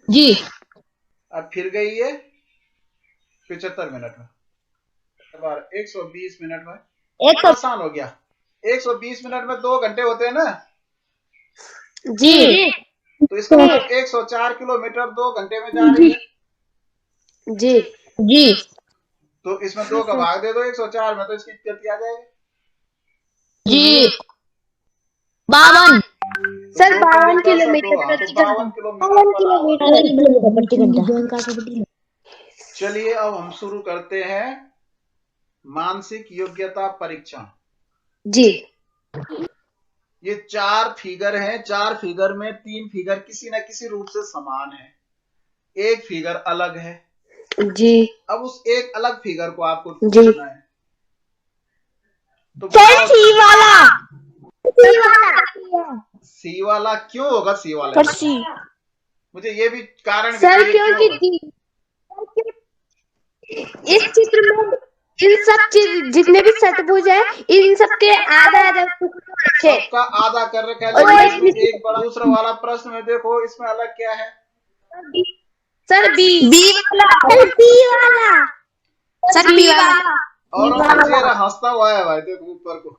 जी और फिर गई है 75 मिनट में। 120 मिनट में आसान हो गया। 120 मिनट में 2 घंटे होते हैं ना। जी तो इसका मतलब 104 किलोमीटर 2 घंटे में जा रही है। जी जी तो इसमें 2 का भाग दे दो 104 में, तो इसकी गति आ जाएगी जी 52। सर 52 किलोमीटर प्रति घंटा। 52 किलोमीटर प्रति घंटा। चलिए अब हम शुरू करते हैं मानसिक योग्यता परीक्षण। जी ये 4 फिगर हैं। 4 फिगर में 3 फिगर किसी न किसी रूप से समान है, एक फिगर अलग है। जी अब उस एक अलग फिगर को आपको जी पूछना है। तो सी वाला क्यों होगा? सी वाला मुझे ये भी कारण सर बताइए क्योंकि इस चित्र में इन सब जितने भी षटभुज है इन सब के आधा आधा सबका आधा कर रखा है, लेकिन इसमें एक बड़ा दूसरा वाला प्रश्न में देखो इसमें अलग क्या है? सर बी वाला सर बी वाला और उनका चेहरा हंसता हुआ है भाई, देखो ऊपर को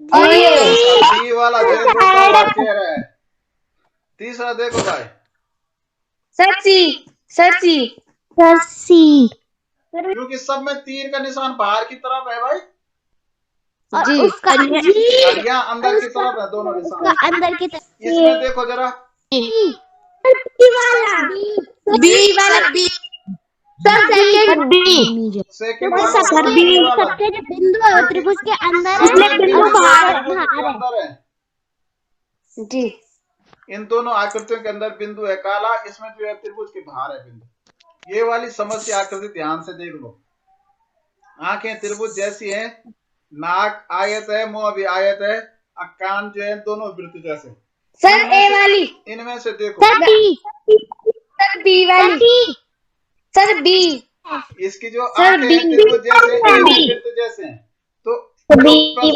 बी वाला चेहरा है। तीसरा देखो भाई सर सी क्योंकि सब में तीर का निशान बाहर की तरफ है भाई, जी और यहाँ अंदर की तरफ है, दोनों निशान अंदर की तरफ। इसमें देखो जरा बी वाला B sir second B second सबके जो बिंदु है त्रिभुज के अंदर है, बिंदु बाहर है। जी इन दोनों आकृतियों के अंदर बिंदु है काला, इसमें जो है त्रिभुज के बाहर है बिंदु। ये वाली समस्या आकृति ध्यान से देख लो। आंखें त्रिभुज जैसी हैं, नाक आयत है, मुंह भी आयत है, कान जो है दोनों वृत्त जैसे। सर ए वाली इनमें से देखो सर बी वाली सर बी इसकी जो आंखें हैं त्रिभुज जैसे वृत्त जैसे हैं। तो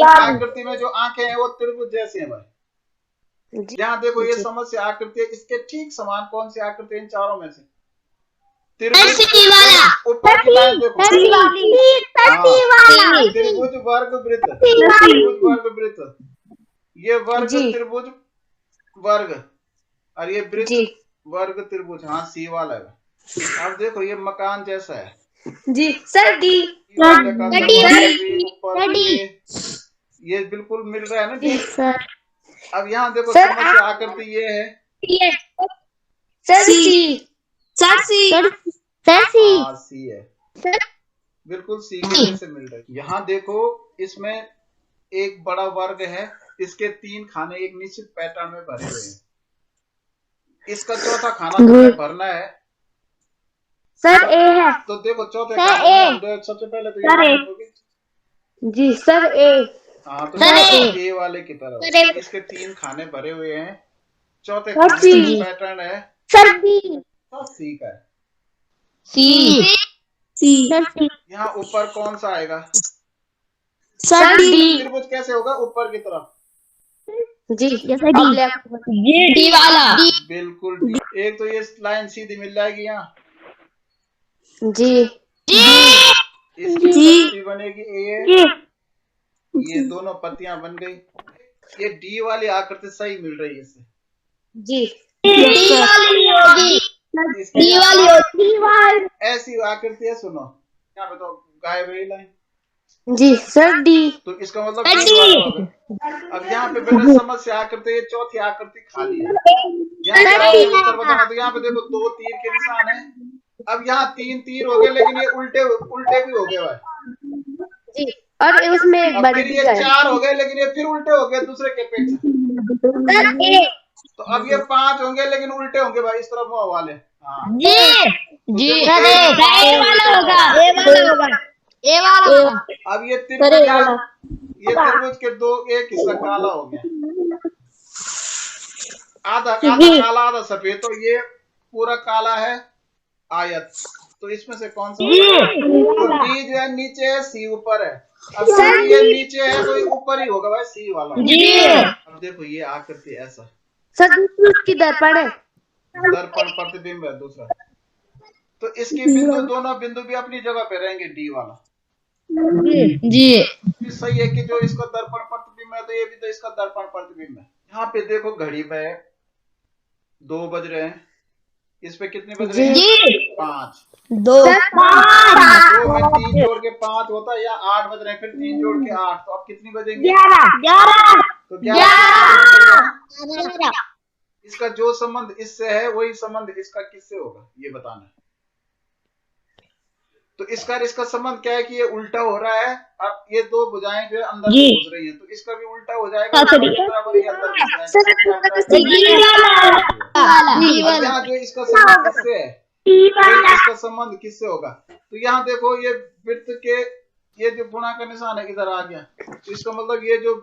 आकृति में जो आंखें हैं वो त्रिभुज जैसे हैं भाई। जहाँ देखो ये समस्या आकृति है, इसके ठीक समान कौन सी आकृति है इन चारों में से? ऊपर की लाइन देखो, त्रिभुज वर्ग वृत्त, त्रिभुज वर्ग वृत्त, ये वर्ग त्रिभुज वर्ग और ये वृत्त वर्ग त्रिभुज। हाँ सी वाला है। अब देखो ये मकान जैसा है जी सर डी ये बिल्कुल मिल रहा है ना डी। सर अब यहाँ देखो समस्या आकृति ये है सर सी सी है, बिल्कुल सी के जैसे मिल रही है। यहाँ देखो इसमें एक बड़ा वर्ग है, इसके 3 खाने एक निश्चित पैटर्न में भरे हुए हैं। इसका चौथा खाना तुम्हें भरना है। सर ए है। तो देखो चौथे सर, खाने में ए। हम दो सबसे पहले तो सर, ये ए। देखोगे। जी सर ए। हाँ तो सर, ए वाले की तरफ सर, ए। इसके 3 खाने भरे हुए हैं। चौथे सर, खाने सी। का पैटर्न है सर डी। सी का है। सी। सर सी। यहाँ ऊपर कौन सा आएगा? Sir D. त्रिभुज कैसे होगा? ऊपर की तरफ। जी जैसे डी। डी। डी वाला। बिल्कुल डी। एक तो ये लाइन सीधी मिल जाएगी यहाँ। जी इसकी पत्ती बनेगी ए। ये दोनों पत्तियां बन गई। ये डी वाली आकृति सही मिल रही है इससे। जी डी वाली होगी। इसकी डी वाली होगी। ऐसी आकृति है, सुनो यहाँ पे तो गायब है लाइन। जी सर डी। तो इसका मतलब डी वाला हो गया। अब यहाँ पे बिना समझ से आकृति, ये चौथी आकृति खाली है। यहाँ पे आपको उत्तर बताना, तो यहाँ पे देखो 2 तीर के निशान है। अब यहाँ 3 तीर हो गए, लेकिन ये उल्टे भी हो गए भाई। जी और उसमें अब फिर ये 4 हो गए, लेकिन ये फिर उल्टे हो गए दूसरे के अपेक्षा। तो अब ये 5 होंगे, लेकिन उल्टे होंगे भाई इस तरफ मुंह वाले। हाँ जी ए वाला होगा। ए वाला होगा। अब ये त्रिभुज के 2 एक हिस्सा काला हो गया, आधा काला आधा सफेद। तो ये पूरा काला है आयत। तो इसमें से कौन सा? तो डी जो है नीचे है, सी ऊपर है। अब ये नीचे है तो ये ऊपर ही होगा भाई, सी वाला। अब देखो ये आकृति ऐसा सर की दर्पण है। दर्पण प्रतिबिंब है दूसरा। तो इसकी बिंदु, दोनों बिंदु भी अपनी जगह पे रहेंगे, डी वाला। जी सही है कि जो इसका दर्पण प्रतिबिंब है, तो ये भी तो इसका दर्पण प्रतिबिंब है। यहाँ पे देखो घड़ी पे 2 बज रहे हैं, इस पे कितने बज रहे हैं? 5। 2 2 में 3 जोड़ के 5 होता है, या 8 बज रहे हैं, फिर 3 जोड़ के 8। तो अब कितनी बजेंगे? 11। तो 11। इसका जो संबंध इससे है वही संबंध इसका किससे होगा, ये बताना है। तो इसका संबंध क्या है कि ये उल्टा हो रहा है। अब ये 2 भुजाएं जो है अंदर घुस रही हैं, तो इसका भी उल्टा हो जाएगा। यहाँ जो इसका संबंध किससे है, इसका संबंध किससे होगा? तो यहाँ देखो ये वृत्त के ये जो गुणा का निशान है इधर आ गया। तो इसका मतलब ये जो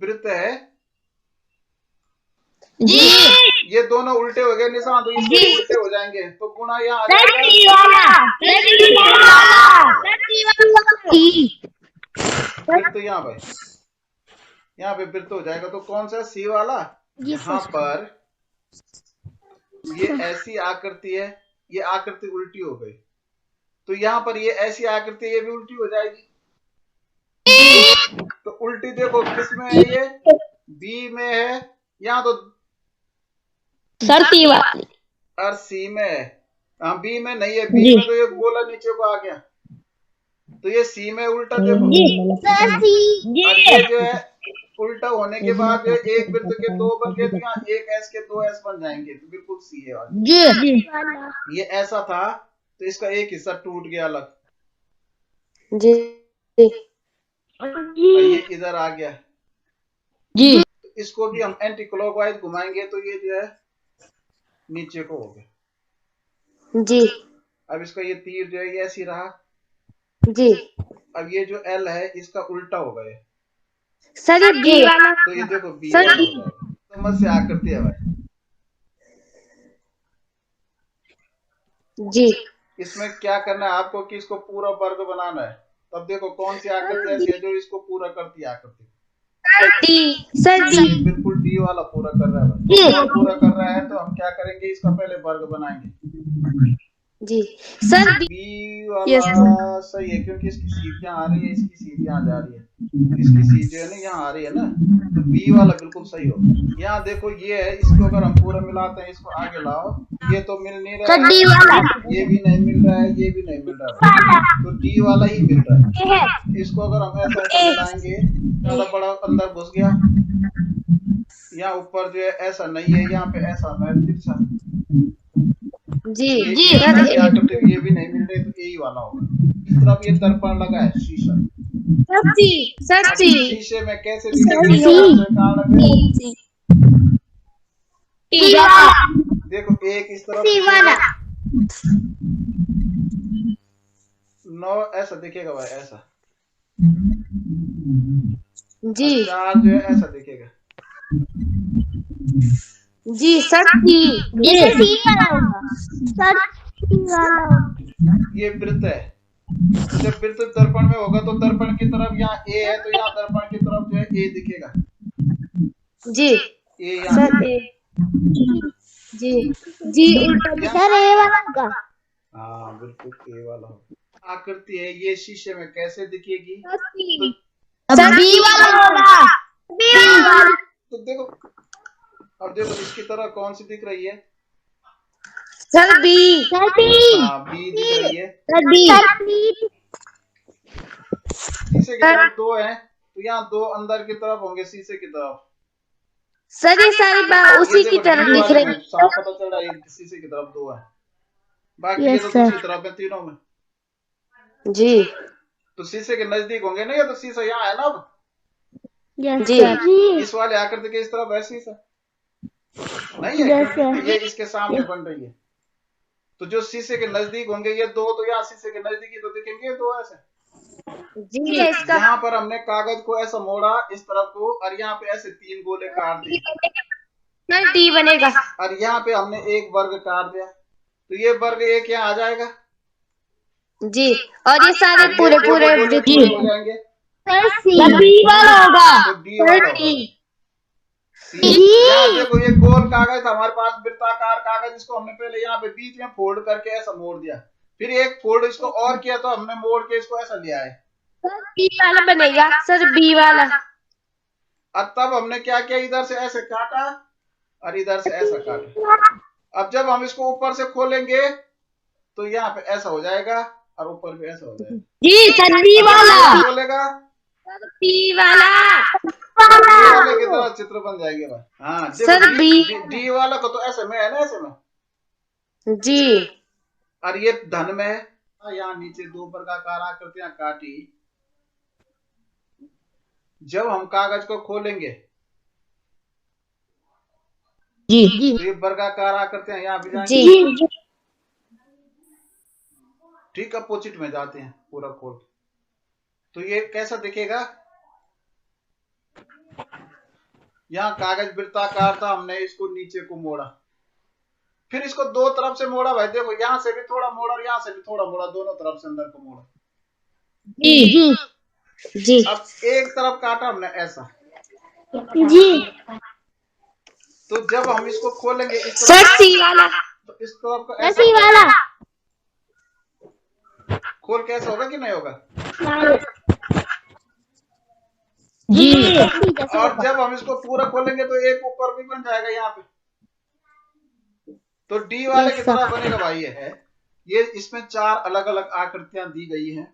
वृत्त है ये दोनों उल्टे हो गए निशान, तो इसके उल्टे हो जाएंगे। तो गुणा यहाँ आ जाएगा। वृत्त यहाँ भाई, यहाँ पे वृत्त हो जाएगा। तो कौन सा? सी वाला। यहाँ पर ये ऐसी आकृति है, ये आकृति उल्टी हो गई। तो यहाँ पर ये ऐसी आकृति, ये भी उल्टी हो जाएगी। तो उल्टी देखो किसमें है? ये बी में है। यहाँ तो सर सी वाली और सी में है। हाँ बी में नहीं है, बी में तो ये गोला नीचे को आ गया। तो ये सी में उल्टा देखो। और ये जो है उल्टा होने के बाद जो एक वृत्त के 2 बन गए, तो यहाँ एक एस के 2 एस बन जाएंगे। तो बिल्कुल सी है वाली। ये ऐसा था, तो इसका एक हिस्सा टूट गया अलग। जी ये इधर आ गया। जी तो इसको भी हम एंटी क्लॉकवाइज घुमाएंगे, तो ये जो है नीचे को हो गया। जी अब इसका ये तीर जो है ये ऐसी रहा। जी अब ये जो एल है इसका उल्टा हो गया सर, ये बी वाला। तो ये देखो बी सर, वाला हो जाएगा। समझ से आकृति है भाई। जी इसमें क्या करना है आपको कि इसको पूरा वर्ग बनाना है। तब देखो कौन सी आकृति ऐसी है जो इसको पूरा करती है आकृति। Sir D. बिल्कुल डी वाला पूरा कर रहा है। पूरा कर रहा है तो हम क्या करेंगे, इसका पहले वर्ग बनाएंगे। जी सर बी वाला सही है, क्योंकि इसकी सीधियां आ रही है, इसकी सीधियां जा रही है, इसकी सीधी है ना यहाँ आ रही है ना। तो बी वाला बिल्कुल सही होगा। यहाँ देखो ये है, इसको अगर हम पूरा मिलाते हैं, इसको आगे लाओ, ये तो मिल नहीं रहा है, ये भी नहीं मिल रहा है, ये भी नहीं मिल रहा है, तो डी वाला ही मिल रहा है। इसको अगर हम ऐसा ऐसा मिलाएंगे, ज्यादा बड़ा अंदर घुस गया। यहाँ ऊपर जो है ऐसा नहीं है, यहाँ पे ऐसा है तिरछा। जी जी ये भी नहीं मिल रहे, तो यही वाला होगा। इस तरफ ये दर्पण लगा है शीशा, सच्ची शीशे में कैसे दिखेगी ये सबसे कारण है। सी वाला, देखो एक इस तरफ सी वाला, नौ ऐसा दिखेगा भाई, ऐसा। जी और चार जो है ऐसा दिखेगा। जी सच्ची ये सी वाला होगा, सी वाला होगा। ये वृत्त है। तो जब वृत्त दर्पण में होगा तो दर्पण की तरफ यहाँ ए है, तो यहाँ दर्पण की तरफ जो है ए दिखेगा। जी ए यहाँ जी जी उल्टा सर ए वाला होगा। हाँ बिल्कुल ए वाला होगा। आकृति है ये शीशे में कैसे दिखेगी? तो बी वाला होगा, बी वाला, तो देखो, अब देखो इसकी तरह कौन सी दिख रही है? सर बी सर बी, हाँ बी दिख रही है। सर बी, शीशे की तरफ दो है, तो यहाँ दो अंदर की तरफ होंगे शीशे की तरफ। सर ये सारी बात उसी की तरह दिख रही है। साफ पता चल रहा है शीशे की तरफ दो है, बाकी ये तो दूसरी तरफ है तीनों में। जी तो शीशे के नजदीक होंगे ना, ये तो शीशा यहाँ है ना। अब जी इस वाले आकृति के इस तरफ है शीशा नहीं है, क्योंकि ये इसके सामने बन रही है। तो जो शीशे के नजदीक होंगे ये दो, तो यहाँ शीशे के नजदीक ही तो दिखेंगे ये दो ऐसे। जी इसका यहाँ पर हमने कागज को ऐसा मोड़ा इस तरफ को, और यहाँ पे ऐसे तीन गोले काट दिए, डी बनेगा। और यहाँ पे हमने एक वर्ग काट दिया, तो ये वर्ग एक यहाँ आ जाएगा। जी और ये सारे पूरे पूरे हो जाएंगे। सर सी वाला होगा, तो डी वाला होगा। यहाँ देखो ये गोल कागज था हमारे पास, वृत्ताकार कागज, इसको हमने पहले यहाँ पे बीच में फोल्ड करके ऐसा मोड़ दिया, फिर एक फोल्ड इसको और किया, तो हमने मोड़ के इसको ऐसा लिया है। बी वाला बनेगा सर, बी वाला। और तब हमने क्या किया, इधर से ऐसे काटा और इधर से ऐसा काटा। अब जब हम इसको ऊपर से खोलेंगे तो यहाँ पे ऐसा हो जाएगा और ऊपर भी ऐसा हो जाएगा। जी सर बी वाला, खोलेगा बी वाला वाले की तरह चित्र बन जाएंगे भाई। हाँ सर बी डी वाला को तो ऐसे में है ना, ऐसे में जी, और ये धन में है। यहाँ नीचे दो वर्गाकार आकृतियां काटी, जब हम कागज को खोलेंगे जी तो ये वर्गाकार आकृतियां यहाँ भी जाएंगी। जी ठीक अपोजिट में जाते हैं पूरा खोल, तो ये कैसा दिखेगा? यहाँ कागज वृत्ताकार था, हमने इसको नीचे को मोड़ा, फिर इसको दो तरफ से मोड़ा भाई। देखो यहाँ से भी थोड़ा मोड़ा और यहाँ से भी थोड़ा मोड़ा, दोनों तरफ से अंदर को मोड़ा। जी जी अब एक तरफ काटा हमने ऐसा, जी, तो जब हम इसको खोलेंगे इस सर तरफ, सी वाला, तो इस तरफ को सर ऐसा सी वाला, खोल कैसे होगा कि नहीं होगा? जी, और जब हम इसको पूरा खोलेंगे तो एक ऊपर भी बन जाएगा यहाँ पे, तो डी वाले की तरह बनेगा भाई। ये है, ये इसमें चार अलग अलग आकृतियां दी गई हैं,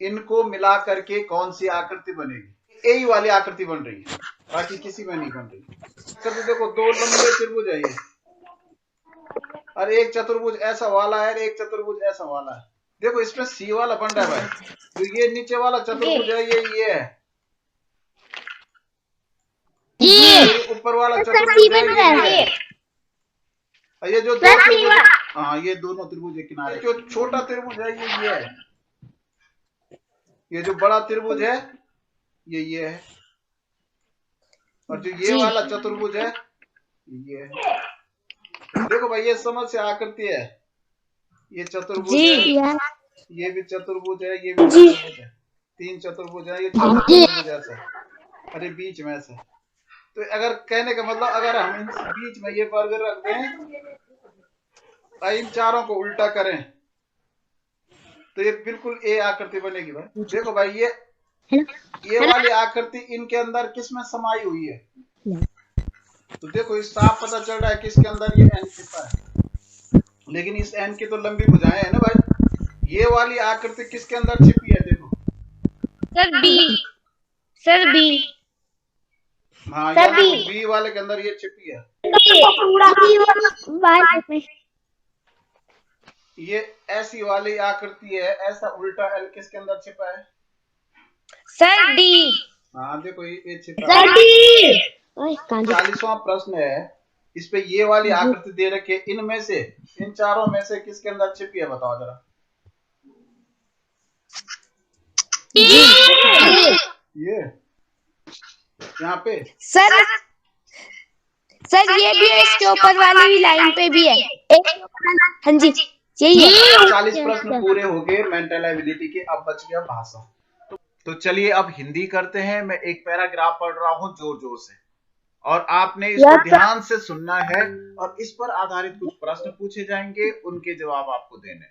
इनको मिला करके कौन सी आकृति बनेगी? यही वाली आकृति बन रही है, बाकी किसी में नहीं बन रही। तो देखो दो लंबे त्रिभुज है ये, और एक चतुर्भुज ऐसा वाला है, एक चतुर्भुज ऐसा वाला है। देखो इसमें सी वाला बन रहा है भाई, जो ये नीचे वाला चतुर्भुज है ये है, ये ऊपर वाला चतुर्भुज है, ये जो दो त्रिभुज, हाँ ये दोनों त्रिभुज के किनारे, जो छोटा त्रिभुज है ये है, ये जो बड़ा त्रिभुज है ये है, और जो ये वाला चतुर्भुज है ये है। देखो भाई ये समझ से आकृति है, ये चतुर्भुज है, ये भी चतुर्भुज है, ये भी चतुर्भुज है, तीन चतुर्भुज है, ये चतुर्भुज ऐसा, अरे बीच में ऐसा। तो अगर कहने का मतलब, अगर हम बीच में ये वर्ग रख दें, इन चारों को उल्टा करें, तो ये बिल्कुल ए आकृति बनेगी भाई। देखो भाई ये वाली आकृति इनके अंदर किस में समाई हुई है? तो देखो इस साफ पता चल रहा है कि इसके अंदर ये एन छिपा है, लेकिन इस एन की तो लंबी भुजाएं है ना भाई। ये वाली आकृति किसके अंदर छिपी है? देखो सर बी, सर बी, हाँ ये बी वाले के अंदर ये छिपी है। ये ऐसी वाली आकृति है, ऐसा उल्टा एल किसके अंदर छिपा है? Sir D. हाँ देखो ये छिपा सर है। डी। 40वां प्रश्न है, इस पे ये वाली आकृति दे रखी है, इनमें से इन चारों में से किसके अंदर छिपी है बताओ जरा। ये यहाँ पे सर ये भी है, इसके ऊपर वाली भी लाइन पे भी है एक। हाँ जी यही है। 40 प्रश्न पूरे हो गए मेंटल एबिलिटी के, अब बच गया भाषा। तो चलिए अब हिंदी करते हैं। मैं एक पैराग्राफ पढ़ रहा हूँ जोर जोर से, और आपने इसको ध्यान से सुनना है, और इस पर आधारित कुछ प्रश्न पूछे जाएंगे, उनके जवाब आपको देने।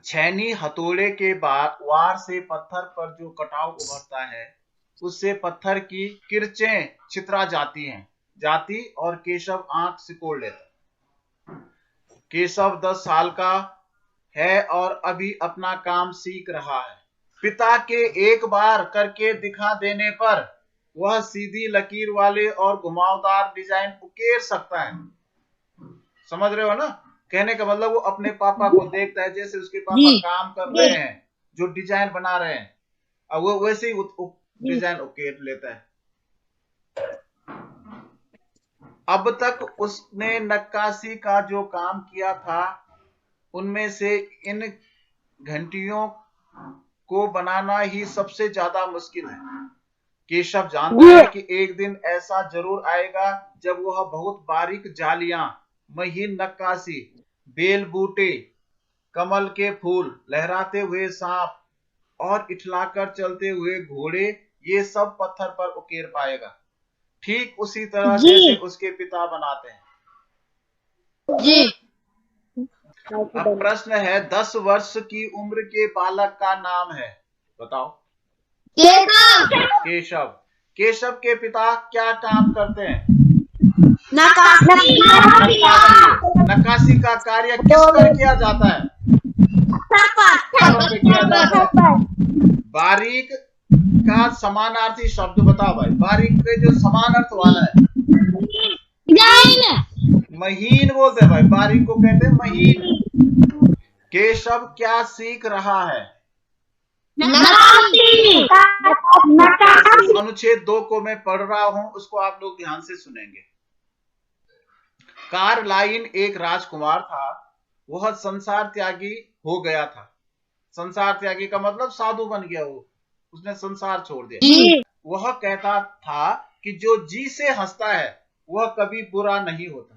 छैनी हथौड़े के वार से पत्थर पर जो कटाव उभरता है, उससे पत्थर की किरचें छितरा जाती और केशव आंख सिकोड़ लेता। केशव 10 साल का है और अभी अपना काम सीख रहा है। पिता के एक बार करके दिखा देने पर वह सीधी लकीर वाले और घुमावदार डिजाइन उकेर सकता है। समझ रहे हो ना? कहने का मतलब वो अपने पापा को देखता है, जैसे उसके पापा काम कर रहे हैं, जो डिजाइन बना रहे हैं, अब वो वैसे ही डिजाइन उकेर लेता है। अब तक उसने नक्काशी का जो काम किया था, उनमें से इन घंटियों को बनाना ही सबसे ज्यादा मुश्किल है। केशव जानता है कि एक दिन ऐसा जरूर आएगा जब वह बहुत बारीक जालियां, महीन नक्काशी, बेल बूटे, कमल के फूल, लहराते हुए सांप और इठलाकर चलते हुए घोड़े, ये सब पत्थर पर उकेर पाएगा, ठीक उसी तरह जैसे उसके पिता बनाते हैं। जी। अब प्रश्न है, 10 वर्ष की उम्र के बालक का नाम है, बताओ। केशव। केशव के पिता क्या काम करते हैं? नक्काशी का कार्य किस पर किया जाता है? पे किया जाता है। बारीक का समानार्थी शब्द बताओ भाई, बारीक पे जो समान अर्थ वाला है। महीन बोलते हैं भाई, बारीक को कहते हैं महीन। केशव क्या सीख रहा है? अनुच्छेद 2 को मैं पढ़ रहा हूं, उसको आप लोग ध्यान से सुनेंगे। कारलाइन एक राजकुमार था, वह संसार त्यागी हो गया था। संसार त्यागी का मतलब साधु बन गया, वो उसने संसार छोड़ दिया। वह कहता था कि जो जी से हंसता है वह कभी बुरा नहीं होता।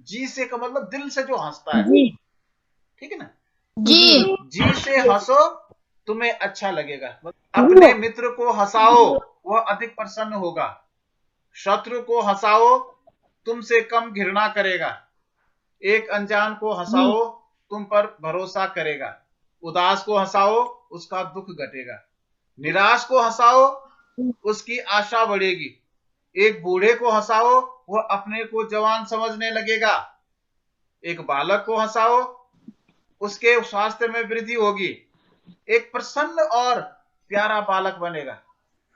जी से का मतलब दिल से जो हंसता है, ठीक है ना? जी से हंसो, तुम्हें अच्छा लगेगा। अपने मित्र को हंसाओ, वह अधिक प्रसन्न होगा। शत्रु को हंसाओ, तुमसे कम घृणा करेगा। एक अनजान को हंसाओ, तुम पर भरोसा करेगा। उदास को हंसाओ, उसका दुख घटेगा। निराश को हंसाओ, उसकी आशा बढ़ेगी। एक बूढ़े को हंसाओ, वह अपने को जवान समझने लगेगा। एक बालक को हंसाओ, उसके स्वास्थ्य में वृद्धि होगी। एक प्रसन्न और प्यारा बालक बनेगा।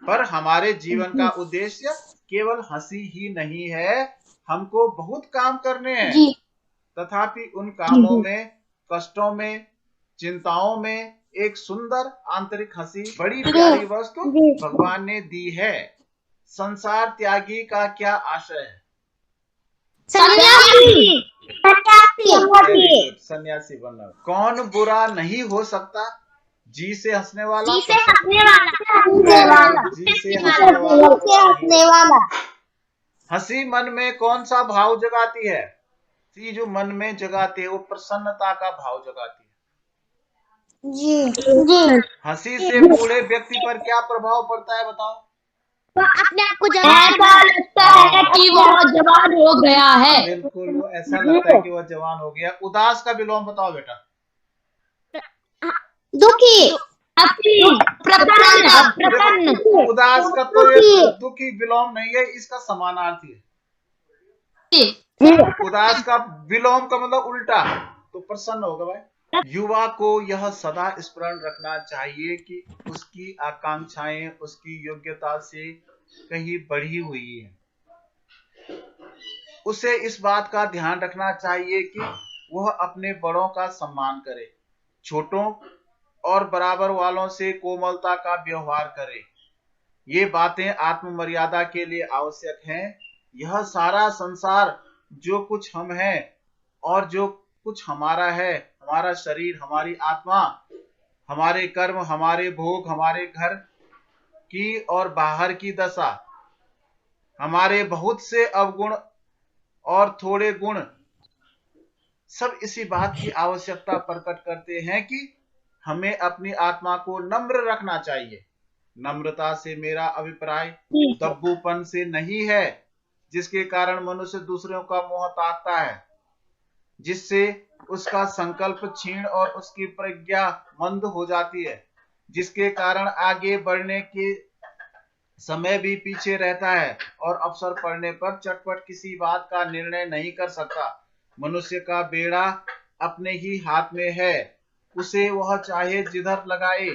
पर हमारे जीवन का उद्देश्य केवल हंसी ही नहीं है, हमको बहुत काम करने हैं। तथापि उन कामों में, कष्टों में, चिंताओं में एक सुंदर आंतरिक हंसी, बड़ी प्यारी वस्तु भगवान ने दी है। संसार त्यागी का क्या आशय है? सन्यासी बनना। कौन बुरा नहीं हो सकता? जी से हंसने वाला। जी से हंसने वाला। हंसी मन में कौन सा भाव जगाती है? सी जो मन में जगाती है वो प्रसन्नता का भाव जगाती है। हंसी से बूढ़े व्यक्ति पर क्या प्रभाव पड़ता है बताओ? तो अपने आप को ऐसा लगता है कि वह जवान हो गया है। बिल्कुल, ऐसा लगता है कि वह जवान हो गया। उदास का विलोम बताओ बेटा। दुखी, प्रसन्न। उदास का तो ये दुखी विलोम नहीं है, इसका समानार्थी है। उदास का विलोम का मतलब उल्टा, तो प्रसन्न होगा भाई। युवा को यह सदा स्मरण रखना चाहिए कि उसकी आकांक्षाएं उसकी योग्यता से कहीं बढ़ी हुई है। उसे इस बात का ध्यान रखना चाहिए कि वह अपने बड़ों का सम्मान करे, छोटों और बराबर वालों से कोमलता का व्यवहार करें। ये बातें आत्म मर्यादा के लिए आवश्यक हैं। यह सारा संसार जो कुछ हम हैं और जो कुछ हमारा है, हमारा शरीर, हमारी आत्मा, हमारे कर्म, हमारे भोग, हमारे घर की और बाहर की दशा, हमारे बहुत से अवगुण और थोड़े गुण, सब इसी बात की आवश्यकता प्रकट करते हैं कि हमें अपनी आत्मा को नम्र रखना चाहिए। नम्रता से मेरा अभिप्राय दब्बूपन से नहीं है, जिसके कारण मनुष्य दूसरों का मुंह ताकता है, जिससे उसका संकल्प क्षीण और उसकी प्रज्ञा मंद हो जाती है, जिसके कारण आगे बढ़ने के समय भी पीछे रहता है और अवसर पड़ने पर चटपट किसी बात का निर्णय नहीं कर सकता। मनुष्य का बेड़ा अपने ही हाथ में है, उसे वह चाहे जिधर लगाए।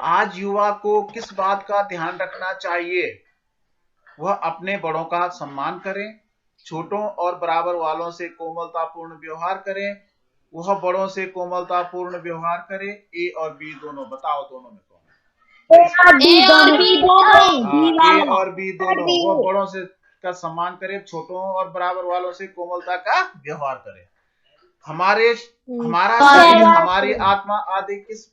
आज युवा को किस बात का ध्यान रखना चाहिए? वह अपने बड़ों का सम्मान करें, छोटों और बराबर वालों से कोमलतापूर्ण व्यवहार करें। वह बड़ों से कोमलतापूर्ण व्यवहार करे। ए और बी दोनों, बताओ दोनों में कौन है? ए और बी दोनों। ए और बी दोनों। वह बड़ों से का सम्मान करे, छोटों और बराबर वालों से कोमलता का व्यवहार करे। हमारा शरीर, हमारी आत्मा आदि किस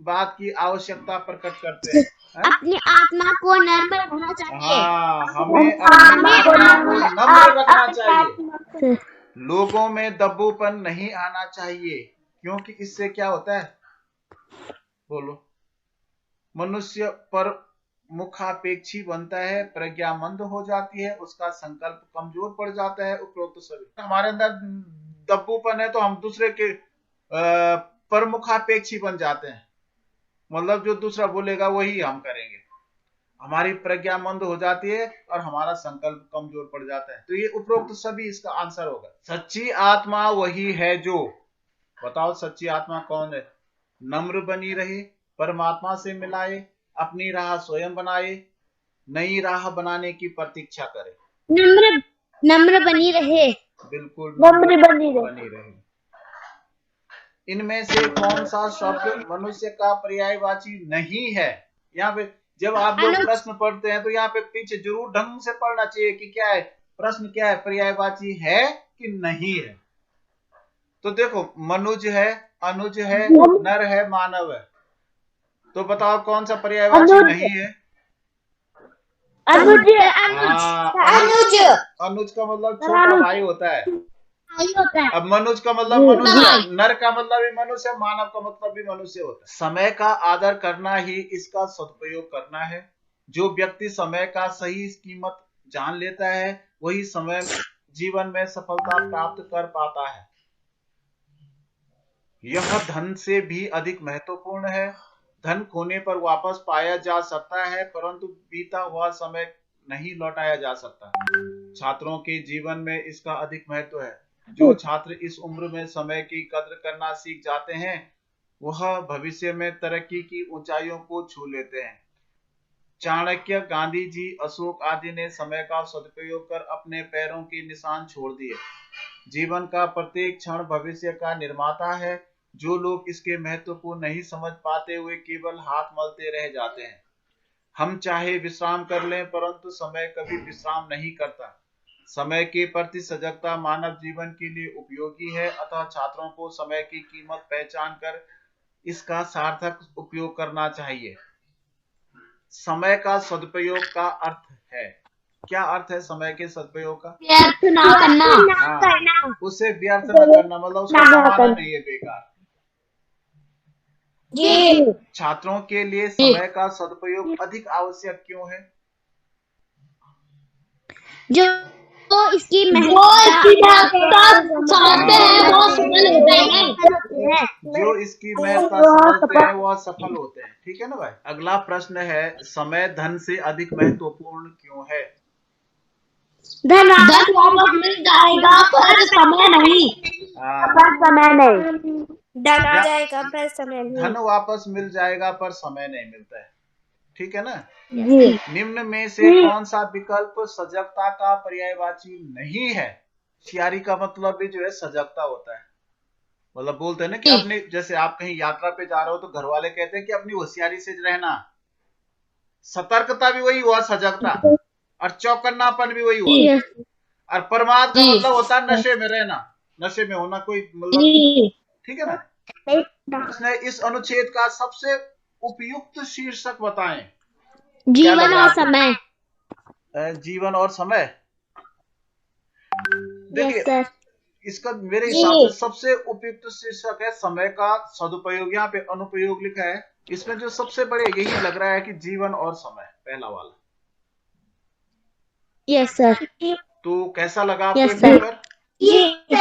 बात की आवश्यकता प्रकट करते हैं? अपनी आत्मा को नम्र रखना चाहिए। हाँ, हमें अपनी आत्मा को नम्र रखना चाहिए। लोगों में दब्बूपन नहीं आना चाहिए, क्योंकि इससे क्या होता है? बोलो। मनुष्य पर मुखापेक्षी बनता है, प्रज्ञा मंद हो जाती है, उसका संकल्प कमजोर पड़ जाता है। उपरोक्त सभी हमारे अंदर दब्बूपन है तो हम दूसरे के परमुखापेक्षी बन जाते हैं, मतलब जो दूसरा बोलेगा वही हम करेंगे। हमारी प्रज्ञा मंद हो जाती है और हमारा संकल्प कमजोर पड़ जाता है। तो ये उपरोक्त सभी इसका आंसर होगा। सच्ची आत्मा वही है जो, बताओ सच्ची आत्मा कौन है? नम्र बनी रहे, परमात्मा से मिलाए, अपनी राह स्वयं बनाए, नई राह बनाने की प्रतीक्षा करे। नम्र बनी रहे। बिल्कुल नम्र बनी रहे। इनमें से कौन सा शब्द मनुष्य का पर्यायवाची नहीं है? यहाँ पे जब आप लोग प्रश्न पढ़ते हैं तो यहाँ पे पीछे जरूर ढंग से पढ़ना चाहिए कि क्या है प्रश्न, क्या है, पर्यायवाची है कि नहीं है। तो देखो, मनुज है, अनुज है, नर है, मानव है। तो बताओ कौन सा पर्यायवाची नहीं है? अनुज। अनुज का मतलब छोटा भाई होता है। अब मनुज का मतलब मनुष्य, नर का मतलब भी मनुष्य, मानव का मतलब भी मनुष्य होता है। समय का आदर करना ही इसका सदुपयोग करना है। जो व्यक्ति समय का सही कीमत जान लेता है वही समय जीवन में सफलता प्राप्त कर पाता है। यह धन से भी अधिक महत्वपूर्ण है। धन खोने पर वापस पाया जा सकता है, परंतु बीता हुआ समय नहीं लौटाया जा सकता। छात्रों के जीवन में इसका अधिक महत्व है। जो छात्र इस उम्र में समय की कद्र करना सीख जाते हैं वह भविष्य में तरक्की की ऊंचाइयों को छू लेते हैं। चाणक्य, गांधी जी, अशोक आदि ने समय का सदुपयोग कर अपने पैरों के निशान छोड़ दिए। जीवन का प्रत्येक क्षण भविष्य का निर्माता है। जो लोग इसके महत्व को नहीं समझ पाते हुए केवल हाथ मलते रह जाते हैं। हम चाहे विश्राम कर लें, परंतु समय कभी विश्राम नहीं करता। समय के प्रति सजगता मानव जीवन के लिए उपयोगी है, अतः छात्रों को समय की कीमत पहचान कर इसका सार्थक उपयोग करना चाहिए। समय का सदुपयोग का अर्थ है, क्या अर्थ है समय के सदुपयोग का? व्यर्थ ना करना। उसे व्यर्थ न करना, मतलब उसका गंवाना नहीं है, बेकार। छात्रों के लिए समय का सदुपयोग अधिक आवश्यक क्यों है? जो इसकी महत्ता समझते हैं वो सफल होते हैं। जो इसकी महत्ता समझते हैं वह सफल होते हैं। ठीक है ना भाई? अगला प्रश्न है, समय धन से अधिक महत्वपूर्ण क्यों है? धन वापस मिल जाएगा पर समय नहीं। धन आ जाएगा पर समय नहीं। धन वापस मिल जाएगा पर समय नहीं मिलता है। ठीक है ना? निम्न में से कौन सा विकल्प सजगता का पर्यायवाची नहीं है? होशियारी का मतलब भी जो है सजगता होता है। मतलब बोलते हैं ना कि अपनी, जैसे आप कहीं यात्रा पे जा रहे हो तो घर वाले कहते हैं कि अपनी होशियारी से रहना। सतर्कता भी वही हुआ, सजगता, और चौकन्नापन भी वही हुआ। यस और प्रमाद का जी। मतलब होता है नशे में रहना, नशे में होना कोई मतलब, जी ठीक है ना। इसने इस अनुच्छेद का सबसे उपयुक्त शीर्षक बताएं। क्या जीवन लग रहा और है समय। आपको? जीवन और समय। यस देखिए, सर इसका मेरे हिसाब से सबसे उपयुक्त शीर्षक है समय का सदुपयोग। यहाँ पे अनुपयोग लिखा है, इसमें जो सबसे बड़े यही लग रहा है कि जीवन और समय, पहला वाला। यस सर तो कैसा लगा आपको ये यस सर पेपर? जी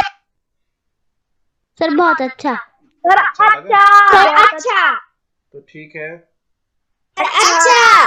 सर बहुत अच्छा अच्छा लगा? सर अच्छा तो ठीक है। अच्छा